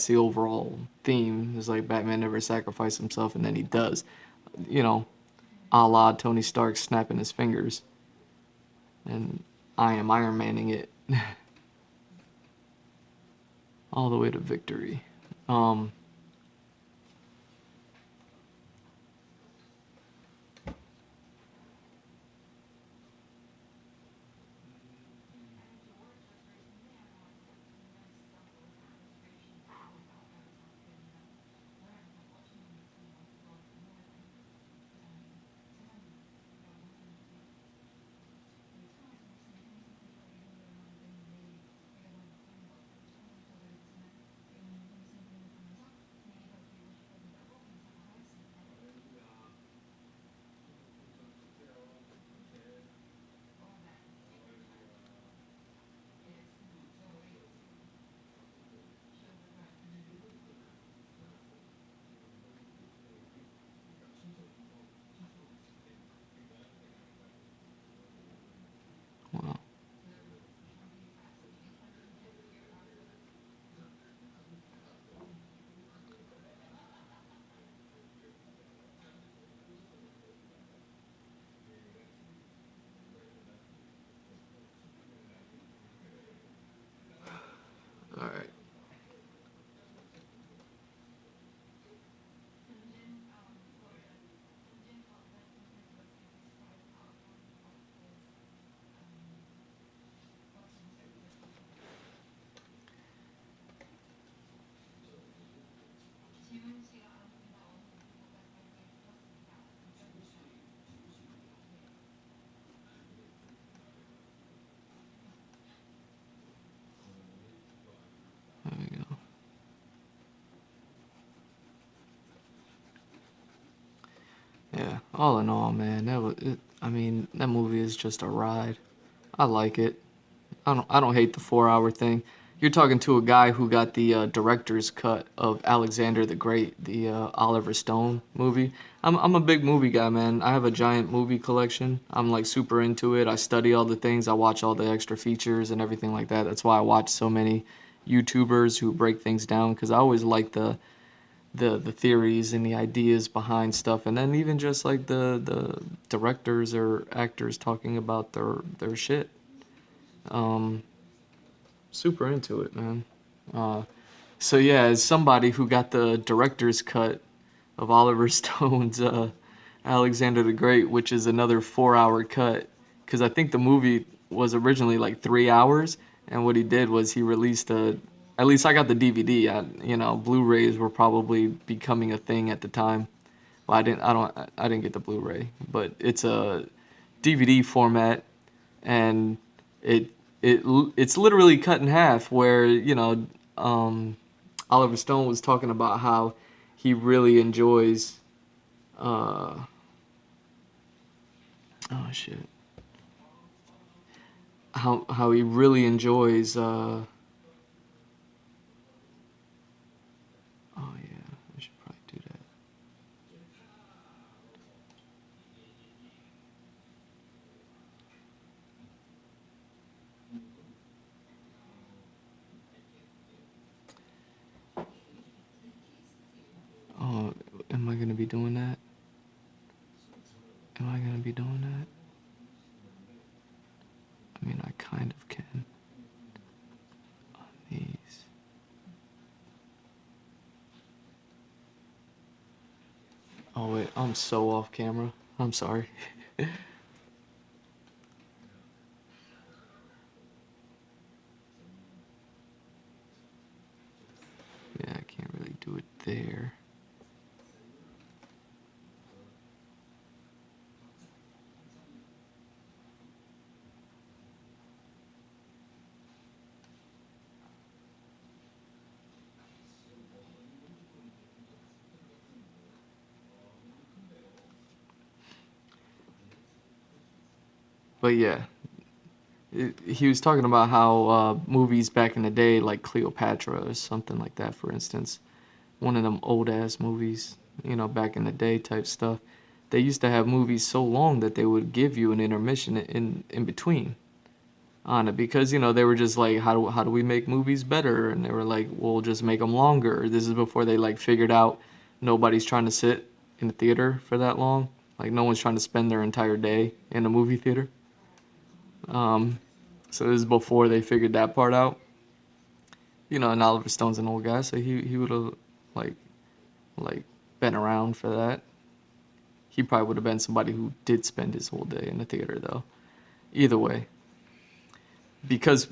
the overall theme. Is like Batman never sacrificed himself, and then he does. You know, a la Tony Stark snapping his fingers, and I am Iron Manning it all the way to victory. Um, wow. All right. There we go. Yeah. All in all, man, that was. I mean, that movie is just a ride. I like it. I don't hate the 4 hour thing. You're talking to a guy who got the director's cut of Alexander the Great, the Oliver Stone movie. I'm a big movie guy, man. I have a giant movie collection. I'm like super into it. I study all the things. I watch all the extra features and everything like that. That's why I watch so many YouTubers who break things down because I always like the theories and the ideas behind stuff, and then even just like the directors or actors talking about their shit. Um, Super into it, man. Uh, so yeah, as somebody who got the director's cut of Oliver Stone's Alexander the Great, which is another 4 hour cut, because I think the movie was originally like 3 hours, and what he did was he released a. At least I got the DVD. Blu-rays were probably becoming a thing at the time. Well, I didn't get the Blu-ray, but it's a DVD format, and it it's literally cut in half. Where Oliver Stone was talking about how he really enjoys. Uh, oh shit. How he really enjoys doing that? Am I gonna be doing that? I mean, I kind of can. On these. Oh wait, I'm so off camera. I'm sorry. Yeah, I can't really do it there. But yeah, he was talking about how movies back in the day, like Cleopatra or something like that, for instance, one of them old ass movies, you know, back in the day type stuff. They used to have movies so long that they would give you an intermission in between on it because you know they were just like how do we make movies better, and they were like we'll just make them longer. This is before they like figured out nobody's trying to sit in the theater for that long. Like no one's trying to spend their entire day in a movie theater. So this is before they figured that part out. You know, and Oliver Stone's an old guy, so he would have like like been around for that. He probably would have been somebody who did spend his whole day in the theater though. Either way, because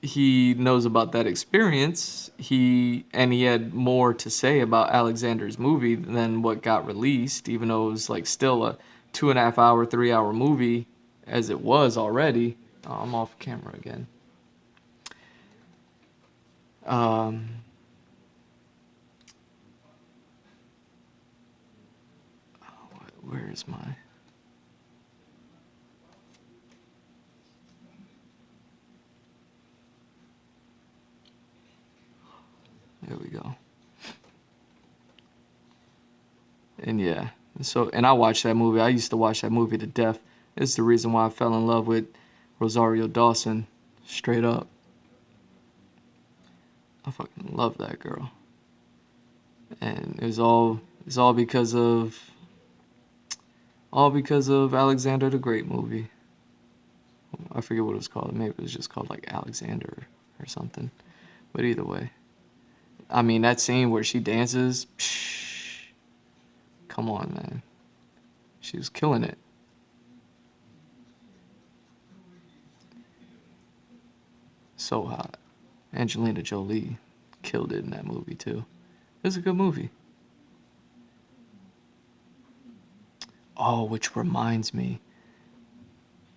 he knows about that experience, he had more to say about Alexander's movie than what got released, even though it was like still a 2.5 hour, 3 hour movie as it was already. Oh, I'm off camera again. Um, where is my? There we go. And yeah, and I watched that movie. I used to watch that movie to death. It's the reason why I fell in love with Rosario Dawson, straight up. I fucking love that girl. And it's all because of Alexander the Great movie. I forget what it was called. Maybe it was just called like Alexander or something. But either way, I mean that scene where she dances. Psh, come on, man. She was killing it. So hot. Angelina Jolie killed it in that movie too. It was a good movie. Oh, which reminds me,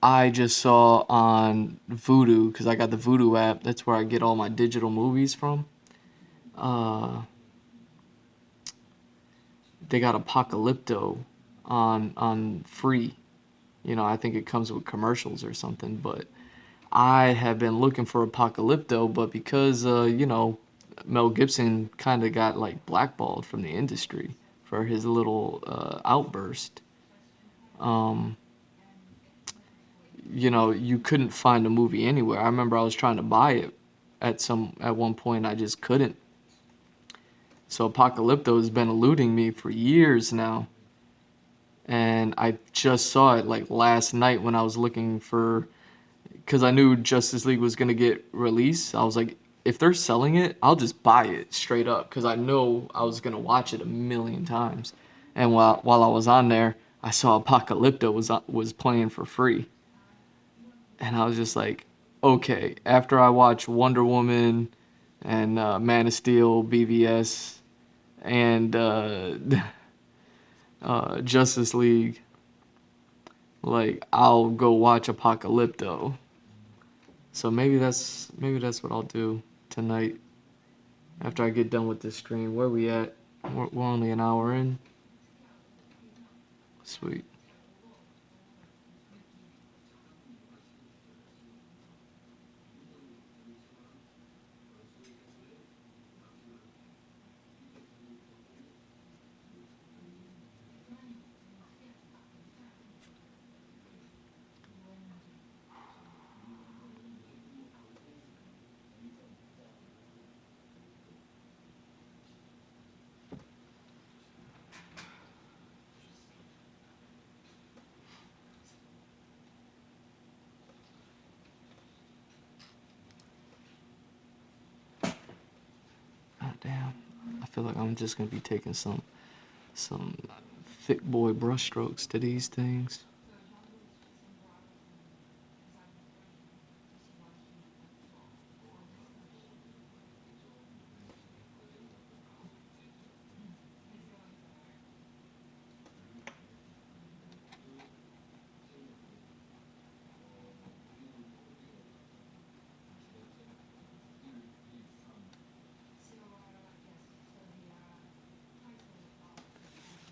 I just saw on Vudu, because I got the Vudu app. That's where I get all my digital movies from. Uh, they got Apocalypto on free. You know, I think it comes with commercials or something. But I have been looking for Apocalypto, but because you know, Mel Gibson kind of got like blackballed from the industry for his little outburst. Um, you know, you couldn't find a movie anywhere. I remember I was trying to buy it at one point. I just couldn't. So Apocalypto has been eluding me for years now. And I just saw it like last night when I was looking for, because I knew Justice League was gonna get released. I was like, if they're selling it, I'll just buy it straight up because I know I was gonna watch it a million times. And while I was on there, I saw Apocalypto was playing for free. And I was just like, okay. After I watch Wonder Woman and Man of Steel, BVS, and Justice League, like I'll go watch Apocalypto. So maybe that's what I'll do tonight after I get done with this stream. Where we at? We're only an hour in. Sweet. feel like I'm just gonna be taking some thick boy brushstrokes to these things.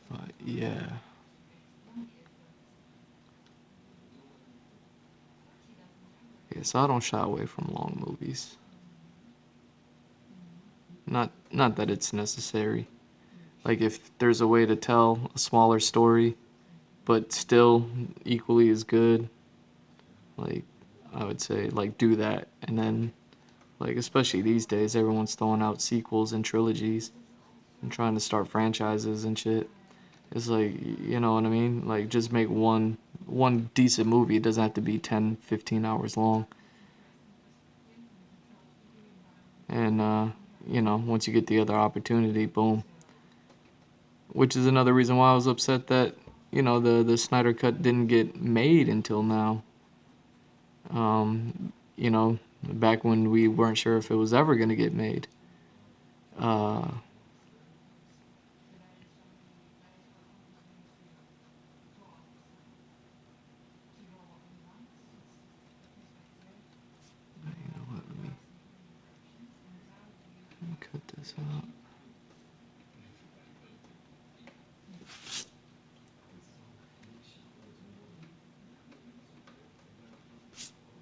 But yeah. Yeah, so I don't shy away from long movies. Not that it's necessary. Like if there's a way to tell a smaller story, but still equally as good, like I would say like do that. And then like especially these days, everyone's throwing out sequels and trilogies and trying to start franchises and shit. It's like, you know what I mean? Like just make one decent movie. It doesn't have to be 10, 15 hours long. And once you get the other opportunity, boom. Which is another reason why I was upset that, the Snyder Cut didn't get made until now. Back when we weren't sure if it was ever going to get made. Uh, you know what, let me cut this out.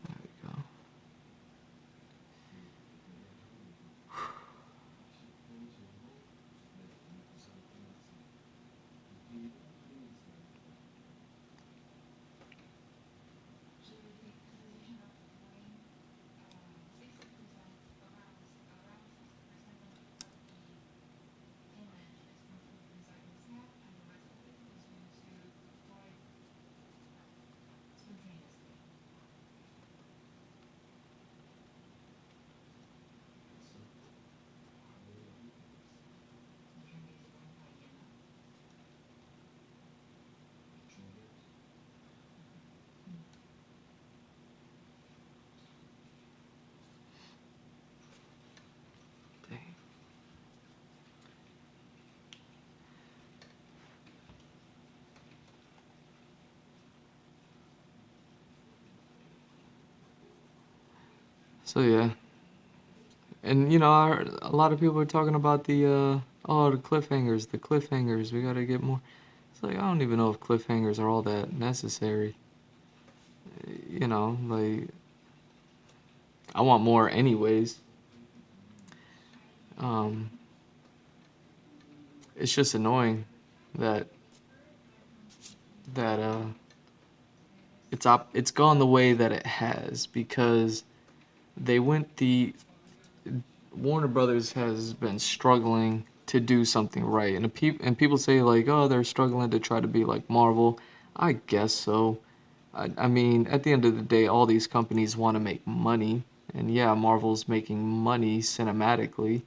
There we go. Dang. So yeah. And a lot of people are talking about the cliffhangers, the cliffhangers. We gotta get more. It's like I don't even know if cliffhangers are all that necessary. Like I want more anyways. Um, it's just annoying that that it's gone the way that it has because they went the Warner Brothers has been struggling to do something right, and people say like, oh, they're struggling to try to be like Marvel. I guess so. I mean, at the end of the day, all these companies want to make money, and yeah, Marvel's making money cinematically.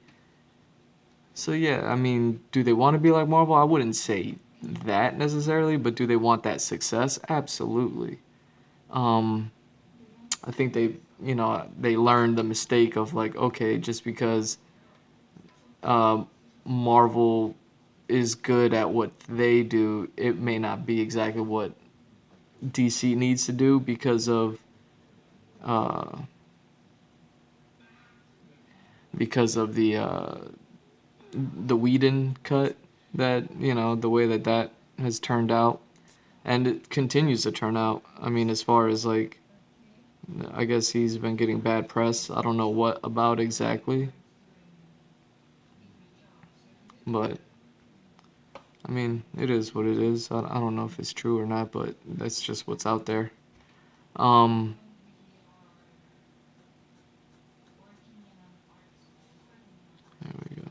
So yeah, I mean, do they want to be like Marvel? I wouldn't say that necessarily, but do they want that success? Absolutely. Um, I think they learned the mistake of like, okay, just because um, Marvel is good at what they do, it may not be exactly what DC needs to do uh, because of the Whedon cut that the way that has turned out, and it continues to turn out. I mean, as far as like, I guess he's been getting bad press. I don't know what about exactly, but I mean, it is what it is. I don't know if it's true or not, but that's just what's out there. Um, there we go.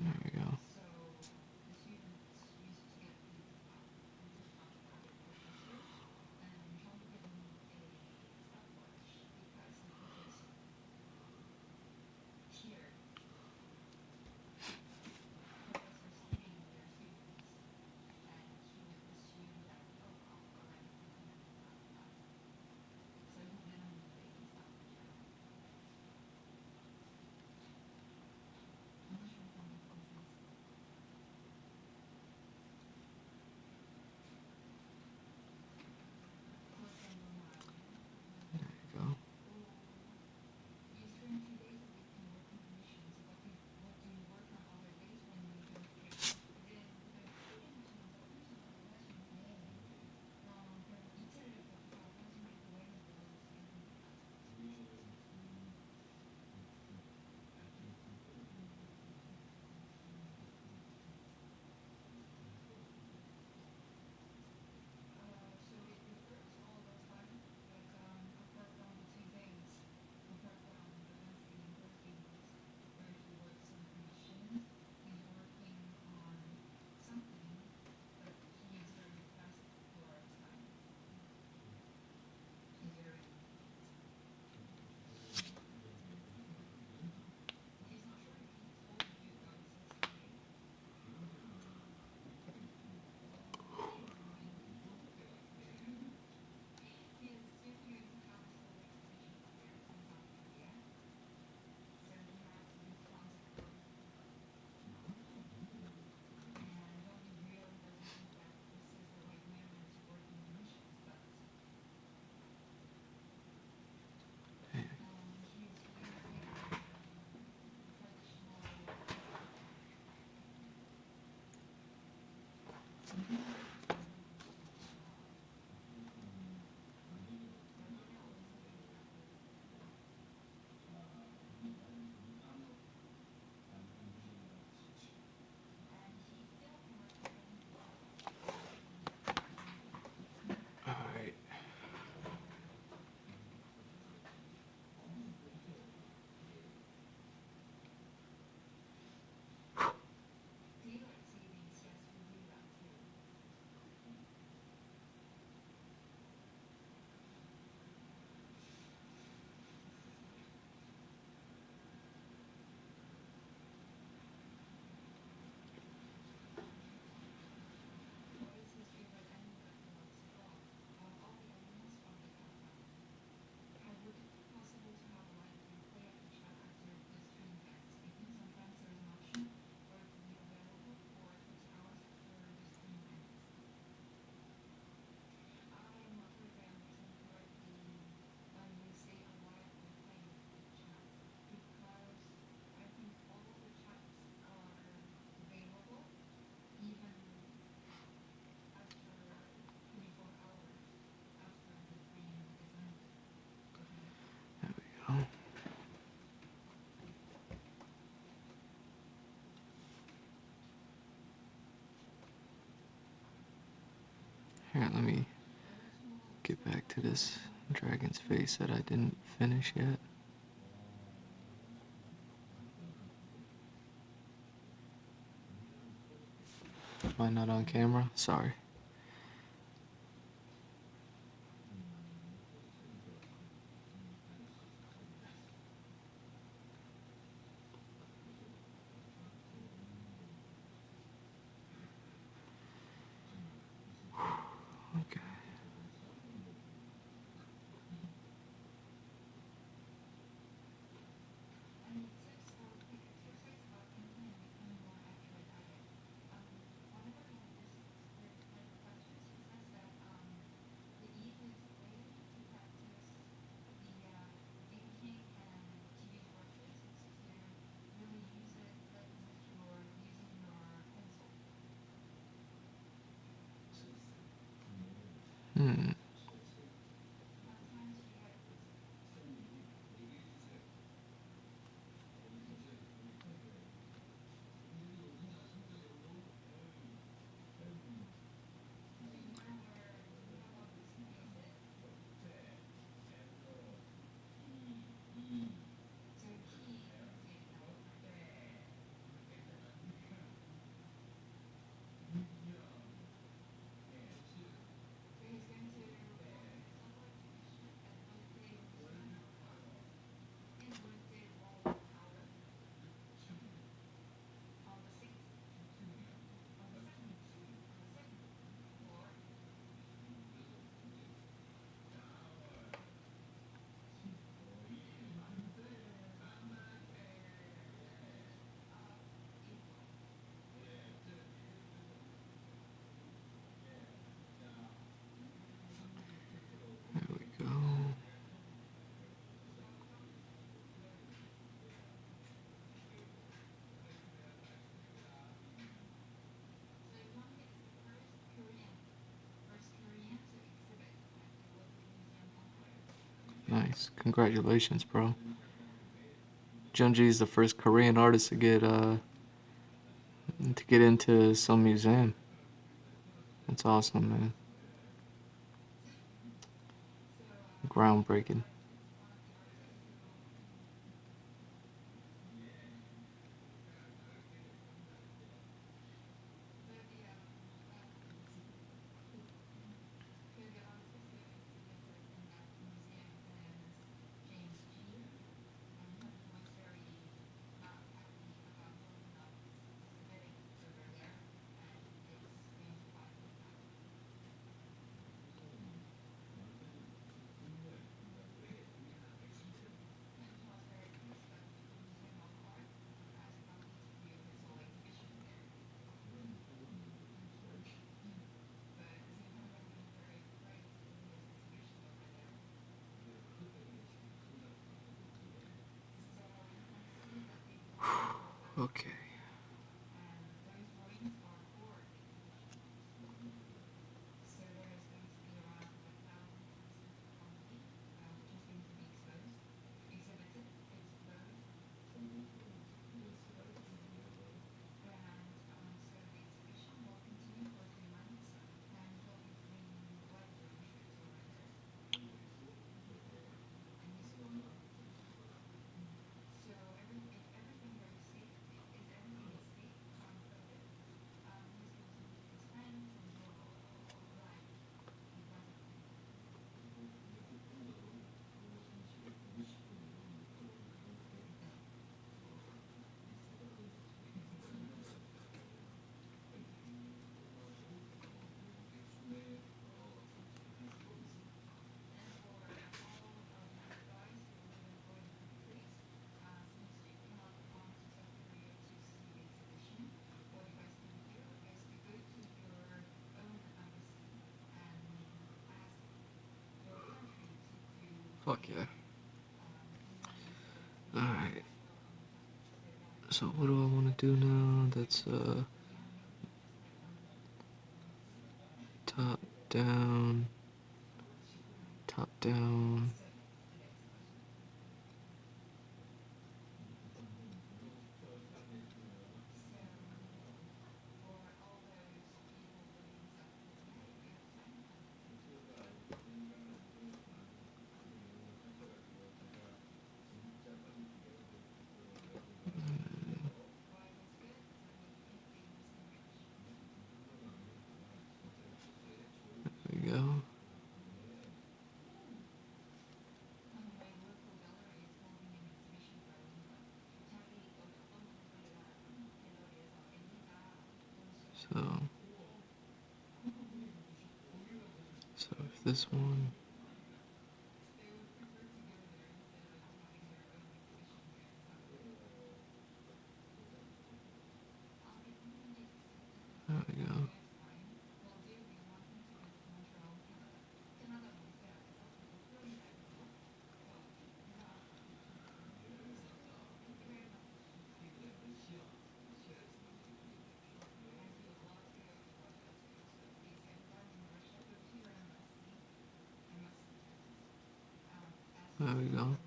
There we go. Alright. There we go. Here, let me get back to this dragon's face that I didn't finish yet. Am I not on camera? Sorry. Okay. Hmm. There we go. Nice. Congratulations, bro. Junji is the first Korean artist to get into some museum. That's awesome, man. Groundbreaking. Okay. Fuck yeah. Alright. So what do I want to do now? That's top down. Top down. There we go. So if this one, there we go. There we go.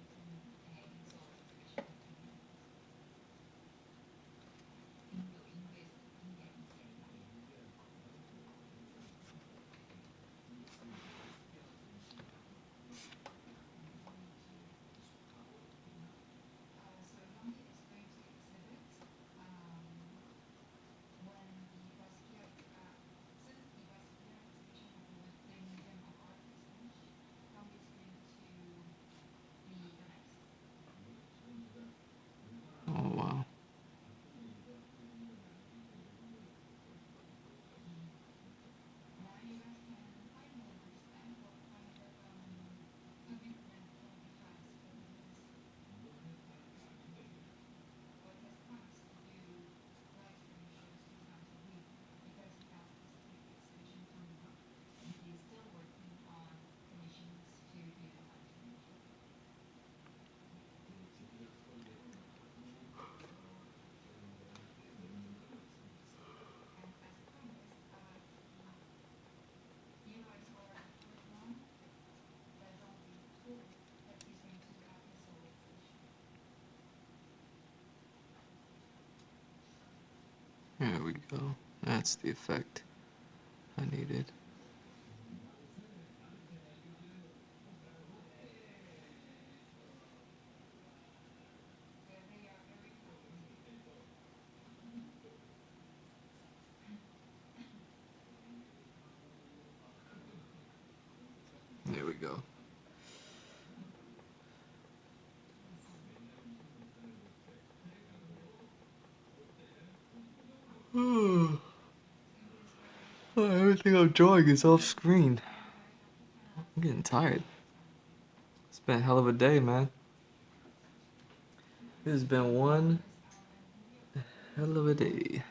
Oh wow. There we go. That's the effect I needed. There we go. Everything I'm drawing is off screen. I'm getting tired. It's been a hell of a day, man. It has been one hell of a day.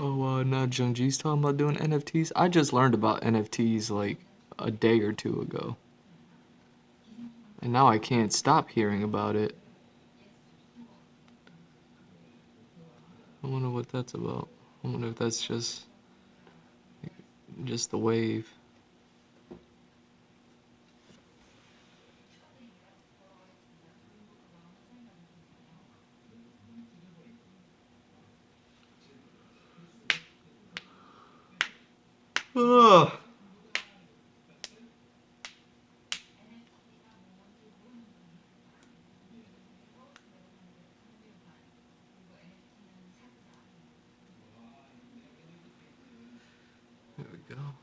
Oh, now Jungji's talking about doing NFTs. I just learned about NFTs like a day or two ago. And now I can't stop hearing about it. I wonder what that's about. I wonder if that's just the wave. Ugh. go.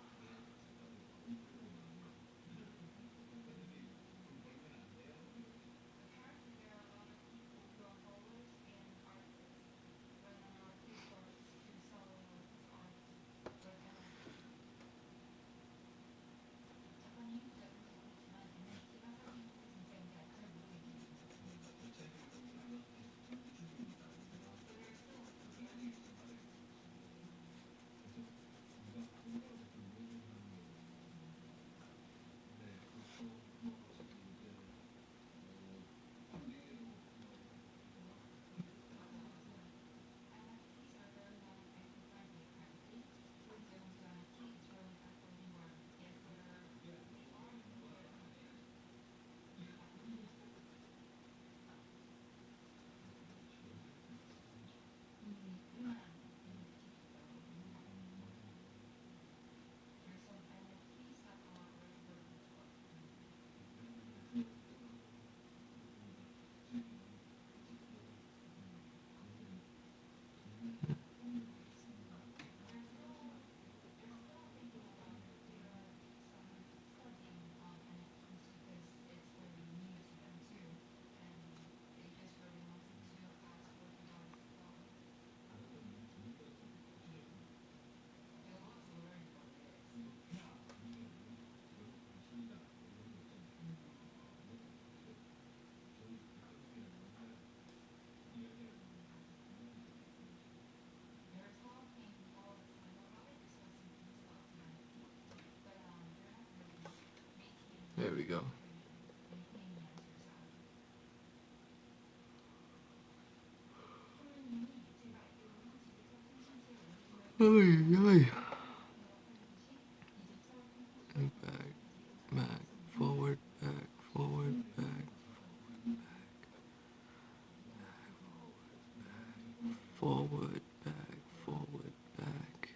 There we go. Oy, oy. Back, back, forward, back, forward, back, forward, back, forward, back.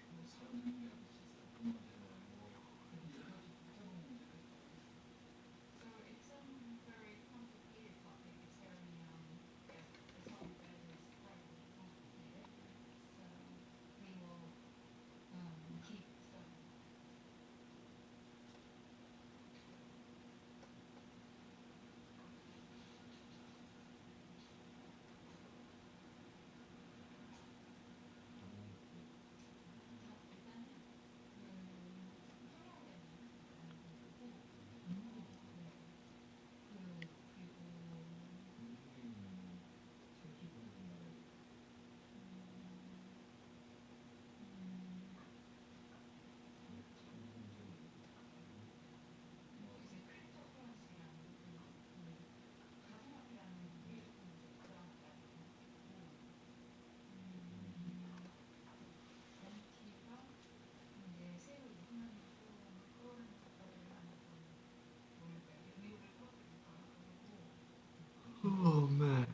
Oh man.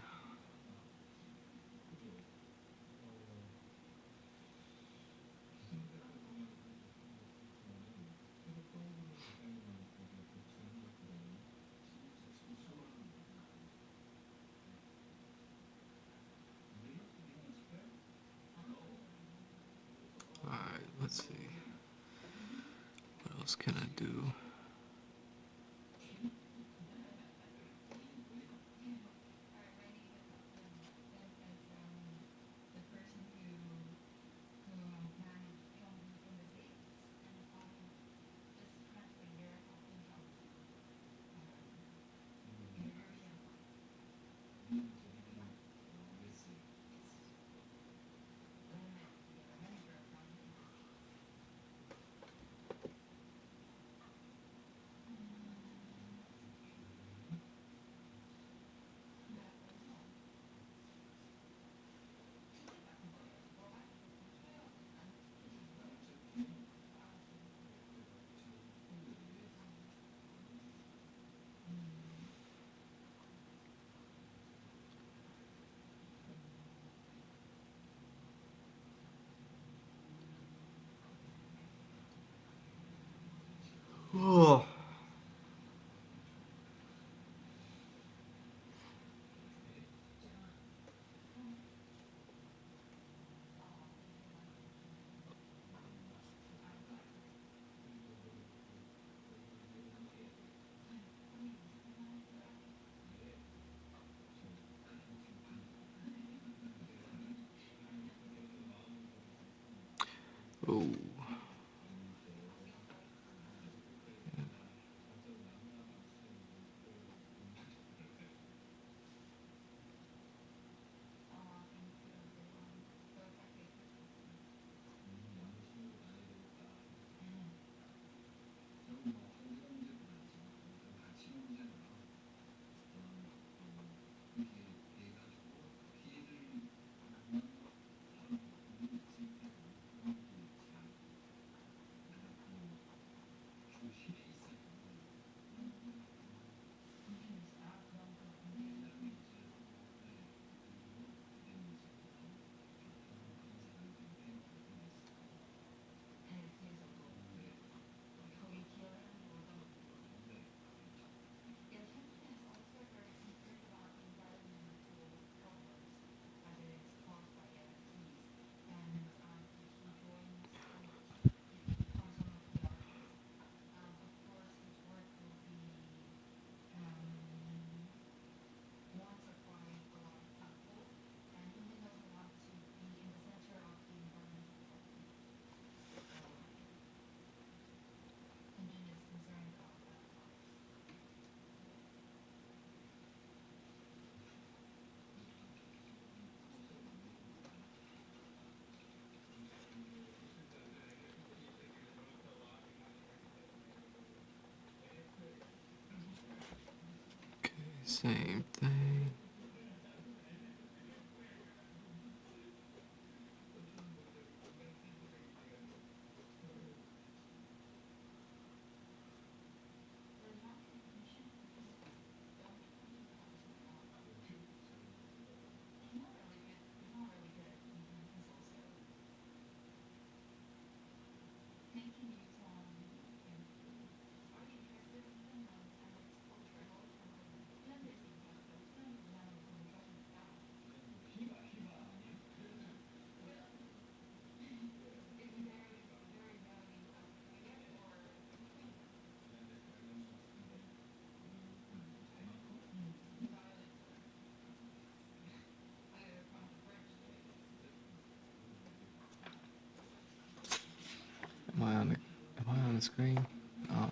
Alright, let's see. What else can I do? Ooh. Okay, same thing. Am I on the screen? Oh.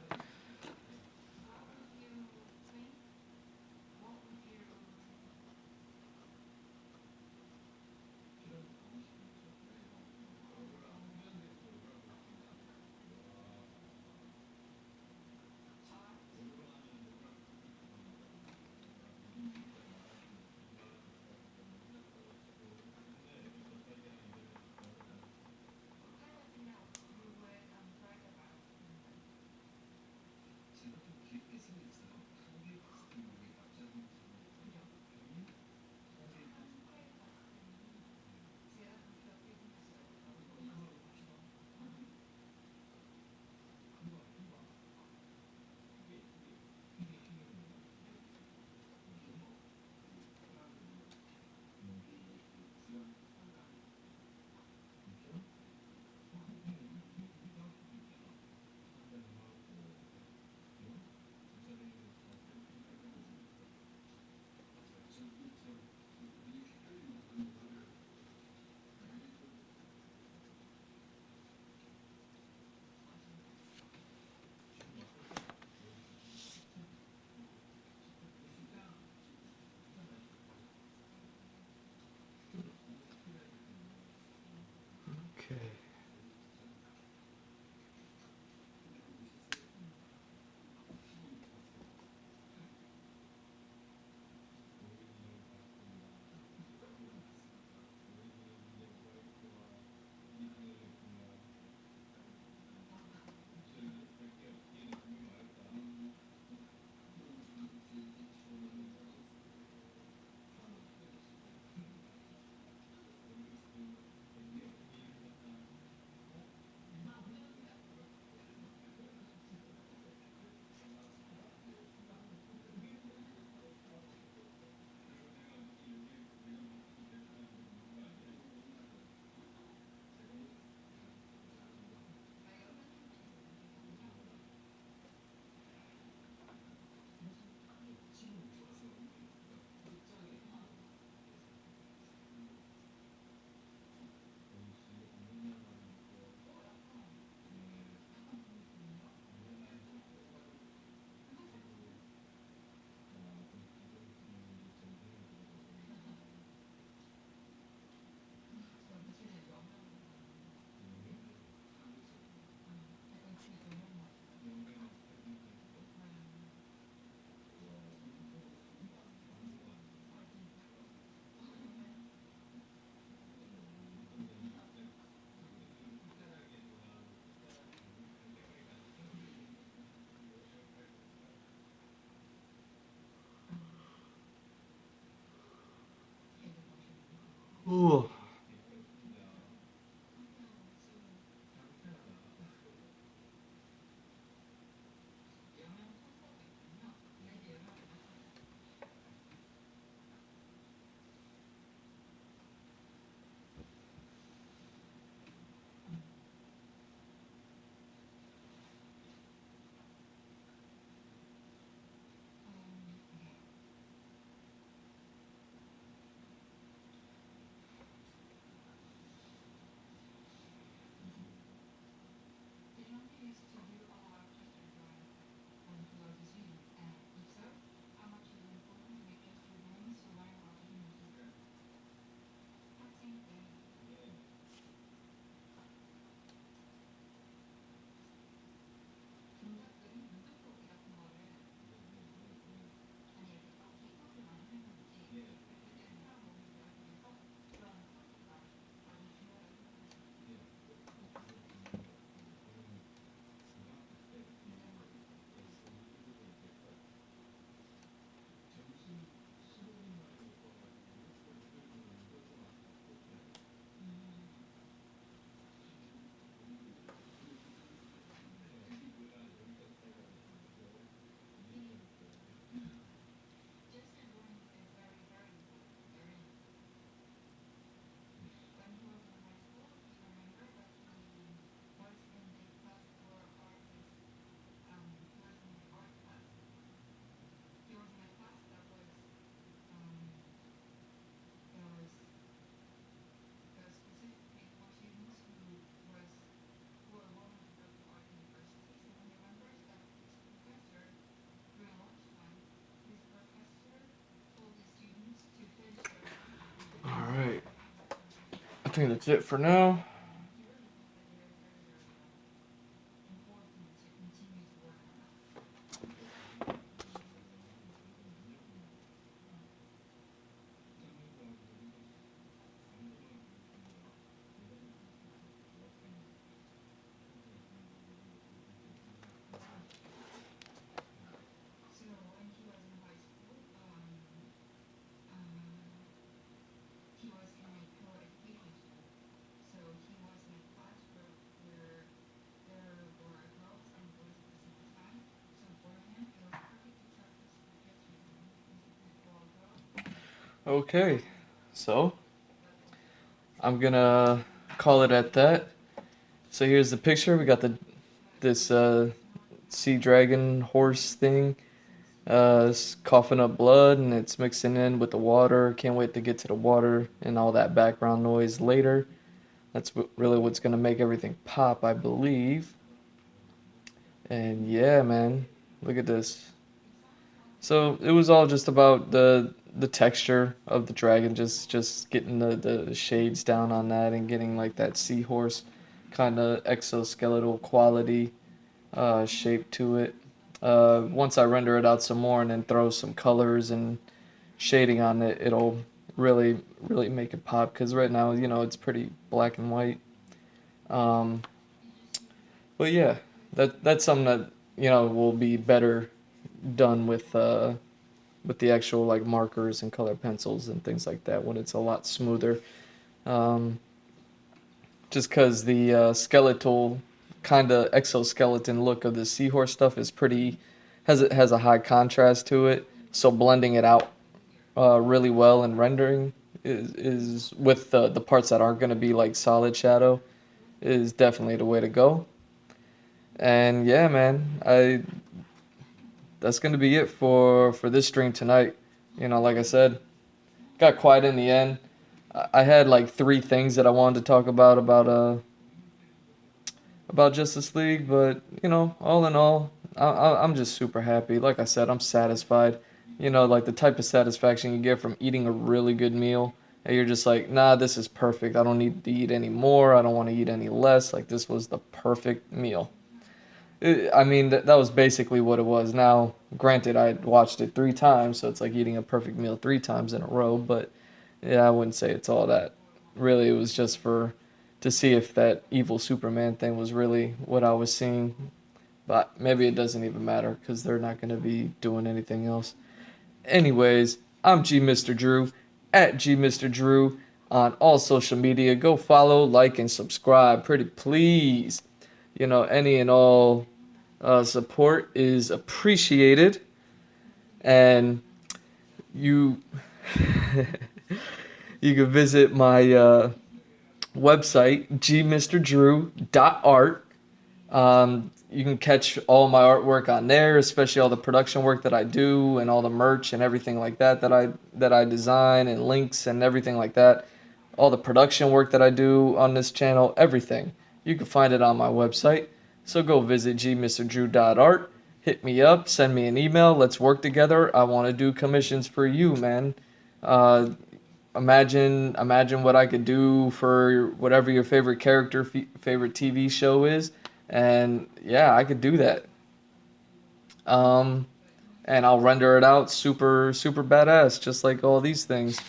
Ooh. Alright. I think that's it for now. Okay. So, I'm gonna call it at that. So here's the picture. We got this sea dragon horse thing. It's coughing up blood and it's mixing in with the water. Can't wait to get to the water and all that background noise later. That's really what's gonna make everything pop, I believe. And yeah, man, look at this. So it was all just about the texture of the dragon, just getting the shades down on that and getting like that seahorse kind of exoskeletal quality shape to it. Once I render it out some more and then throw some colors and shading on it, it'll really make it pop. Because right now, it's pretty black and white. Um, but yeah, that's something that will be better done with the actual like markers and color pencils and things like that when it's a lot smoother. Um, just because the skeletal kind of exoskeleton look of the seahorse stuff is pretty has a high contrast to it. So blending it out really well and rendering is with the parts that aren't going to be like solid shadow is definitely the way to go. And yeah, man, I that's going to be it for this stream tonight. Like I said, got quiet in the end. I had like three things that I wanted to talk about Justice League, but all in all, I'm just super happy. Like I said, I'm satisfied. Like the type of satisfaction you get from eating a really good meal. And you're just like, nah, this is perfect. I don't need to eat any more. I don't want to eat any less. Like this was the perfect meal. I mean, that was basically what it was. Now, granted, I watched it three times, so it's like eating a perfect meal three times in a row. But yeah, I wouldn't say it's all that. Really, it was just to see if that evil Superman thing was really what I was seeing. But maybe it doesn't even matter because they're not going to be doing anything else. Anyways, I'm GMrDrew at GMrDrew. on all social media. Go follow, like, and subscribe. Pretty please. Any and all support is appreciated. And you you can visit my website, GMrDrew.art. You can catch all my artwork on there, especially all the production work that I do and all the merch and everything like that I design, and links and everything like that. All the production work that I do on this channel, everything. You can find it on my website. So go visit GMrDrew.art. Hit me up, send me an email. Let's work together. I want to do commissions for you, man. Uh, imagine what I could do for whatever your favorite character, favorite TV show is, and yeah, I could do that. Um, and I'll render it out super super badass, just like all these things.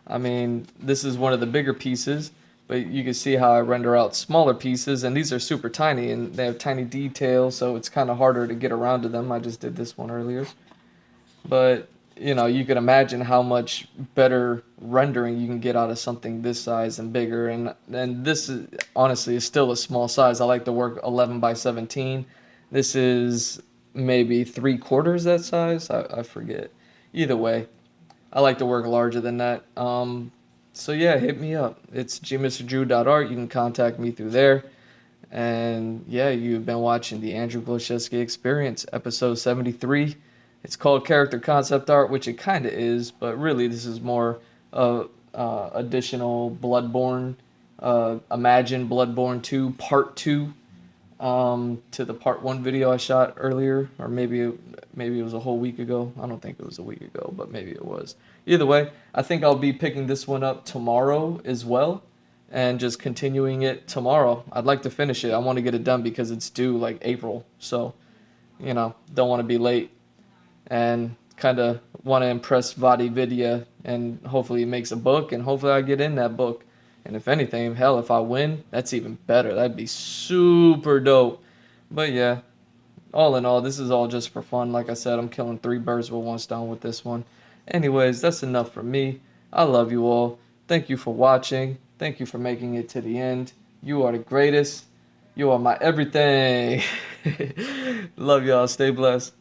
I mean, this is one of the bigger pieces, but you can see how I render out smaller pieces, and these are super tiny and they have tiny details, so it's kind of harder to get around to them. I just did this one earlier. But you can imagine how much better rendering you can get out of something this size and bigger. And this is honestly is still a small size. I like to work 11 by 17. This is maybe 3/4 that size. I forget. Either way, I like to work larger than that. So yeah, hit me up. It's GMrDrew.art. You can contact me through there. And yeah, you've been watching the Andrew Glowczewski Experience, episode 73. It's called Character Concept Art, which it kind of is, but really this is more additional Bloodborne, Imagine Bloodborne 2, Part 2, to the Part 1 video I shot earlier, or maybe it was a whole week ago. I don't think it was a week ago, but maybe it was. Either way, I think I'll be picking this one up tomorrow as well, and just continuing it tomorrow. I'd like to finish it. I want to get it done because it's due like April, so don't want to be late, and kind of want to impress Vadi Vidya, and hopefully he makes a book, and hopefully I get in that book. And if anything, hell, if I win, that's even better. That'd be super dope. But yeah, all in all, this is all just for fun. Like I said, I'm killing three birds with one stone with this one. Anyways, that's enough for me. I love you all. Thank you for watching. Thank you for making it to the end. You are the greatest. You are my everything. Love y'all. Stay blessed.